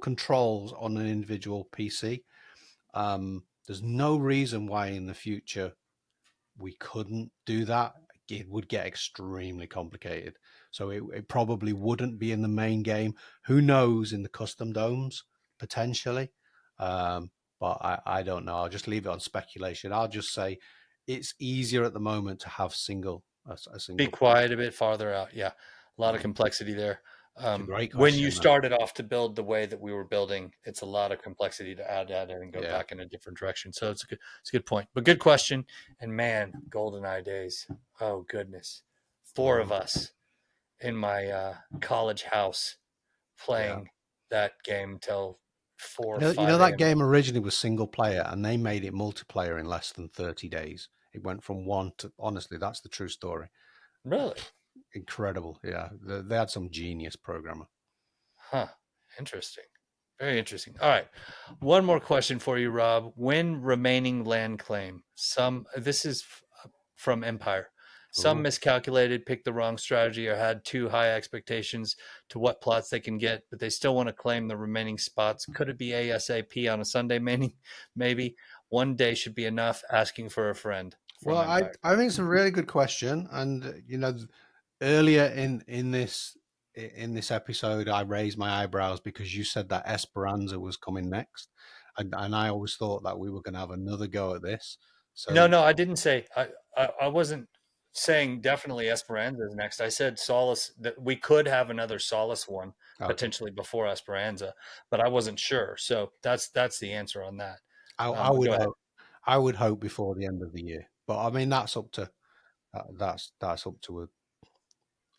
controls on an individual PC. There's no reason why in the future we couldn't do that. It would get extremely complicated. So it probably wouldn't be in the main game. Who knows in the custom domes, potentially. But I don't know. I'll just leave it on speculation. I'll just say it's easier at the moment to have a single. Be quiet a bit farther out. Yeah, a lot of complexity there. Great question, when you started off to build the way that we were building, it's a lot of complexity to add and go back in a different direction. So it's a good point. But good question. And man, GoldenEye days. Oh goodness, 4 of us in my college house playing that game till 4 or 5 You know that game originally was single player, and they made it multiplayer in less than 30 days. It went from 1 to, honestly, that's the true story. Really? Incredible. Yeah. They had some genius programmer. Huh. Interesting. Very interesting. All right. One more question for you, Rob. When remaining land claim, this is from Empire. Some miscalculated, picked the wrong strategy, or had too high expectations to what plots they can get, but they still want to claim the remaining spots. Could it be ASAP on a Sunday, maybe? One day should be enough. Asking for a friend. Well, I think it's a really good question. And, earlier in this in this episode, I raised my eyebrows because you said that Esperanza was coming next, and I always thought that we were going to have another go at this. So No, I didn't say. I wasn't saying definitely Esperanza is next. I said Solace, that we could have another Solace one potentially before Esperanza, but I wasn't sure. So that's the answer on that. I would hope before the end of the year, but I mean that's up to that's up to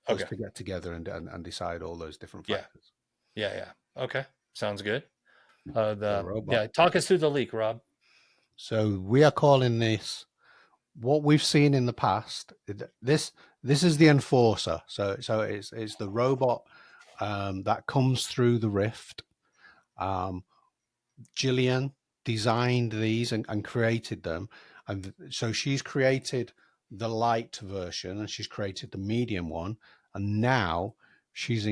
us to get together and decide all those different factors. Yeah. Okay, sounds good. Talk us through the leak, Rob. So we are calling this, what we've seen in the past. This is the Enforcer. So it's the robot that comes through the rift. Gillian designed these and created them, and so she's created the light version and she's created the medium one, and now she's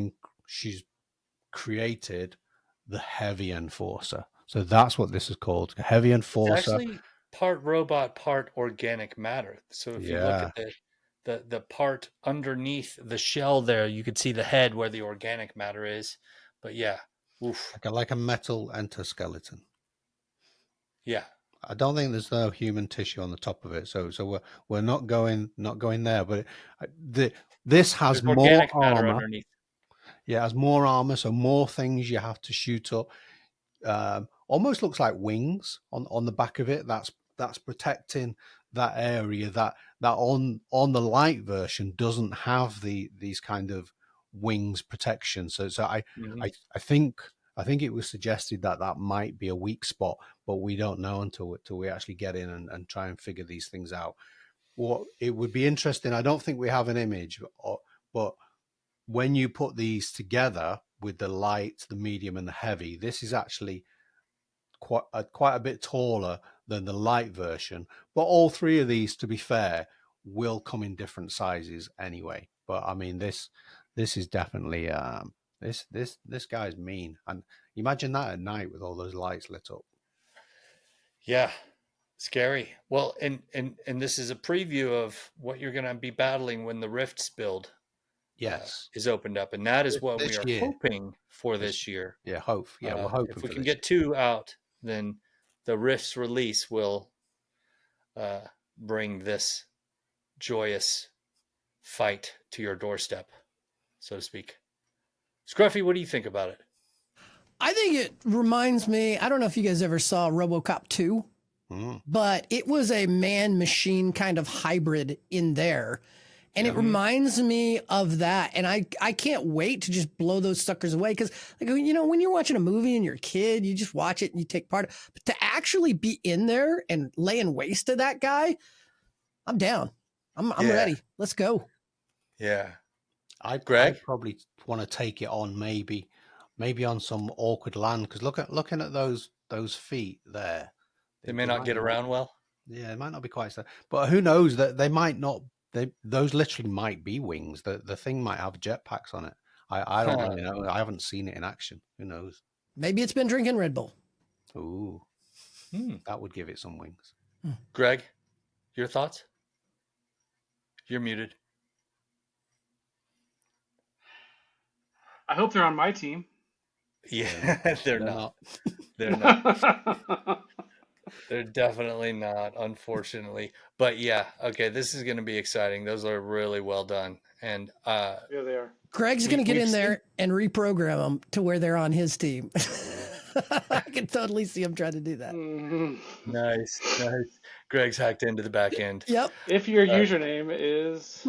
created the heavy Enforcer. So that's what this is called, heavy Enforcer. It's actually part robot, part organic matter. So if you look at the part underneath the shell there, you could see the head where the organic matter is. But yeah, oof. Like a metal endoskeleton. Yeah. I don't think there's no human tissue on the top of it, so we're not going there. But this has more organic armor matter underneath. Yeah, it has more armor, so more things you have to shoot up. Almost looks like wings on the back of it. That's protecting that area that on the light version doesn't have these kind of wings protection. So I think it was suggested that might be a weak spot, but we don't know until we actually get in and try and figure these things out. Well, it would be interesting. I don't think we have an image, but when you put these together with the light, the medium, and the heavy, this is actually quite a bit taller than the light version. But all three of these, to be fair, will come in different sizes anyway. But I mean, this is definitely this guy's mean. And imagine that at night with all those lights lit up. Yeah, scary. Well, and this is a preview of what you're going to be battling when the Rifts build. Yes, is opened up, and that is what we are hoping for this year. Yeah, hope. Yeah, we're hoping. If we can get 2 out, then the Rifts release will bring this joyous fight to your doorstep, so to speak. Scruffy, what do you think about it? I think it reminds me, I don't know if you guys ever saw RoboCop 2, but it was a man-machine kind of hybrid in there. And it reminds me of that. And I can't wait to just blow those suckers away. Because, like, you know, when you're watching a movie and you're a kid, you just watch it and you take part. But to actually be in there and laying waste to that guy, I'm down. I'm ready. Let's go. Yeah. I'd probably want to take it on maybe on some awkward land. Because looking at those feet there. They may not get around well. Yeah, it might not be quite so. But who knows, that they might not. Those literally might be wings. The thing might have jetpacks on it. I don't really know. I haven't seen it in action. Who knows? Maybe it's been drinking Red Bull. Ooh, that would give it some wings. Greg, your thoughts? You're muted. I hope they're on my team. Yeah, they're not. They're not. They're definitely not, unfortunately. But yeah, okay, this is going to be exciting. Those are really well done. And yeah, they are. Greg's going to get in there and reprogram them to where they're on his team. I can totally see him trying to do that. Mm-hmm. Nice. Greg's hacked into the back end. Yep. If your username is...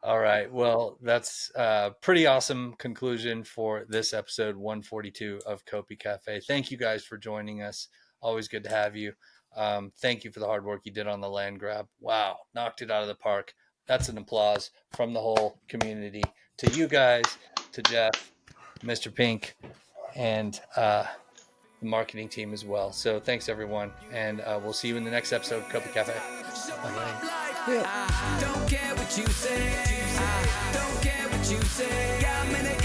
All right. Well, that's a pretty awesome conclusion for this episode 142 of Kopi Cafe. Thank you guys for joining us. Always good to have you. Thank you for the hard work you did on the land grab. Wow. Knocked it out of the park. That's an applause from the whole community to you guys, to Jeff, Mr. Pink, and the marketing team as well. So thanks, everyone. And we'll see you in the next episode of Kopi Cafe. Bye-bye. I don't care what you say. I don't care what you say. I'm in a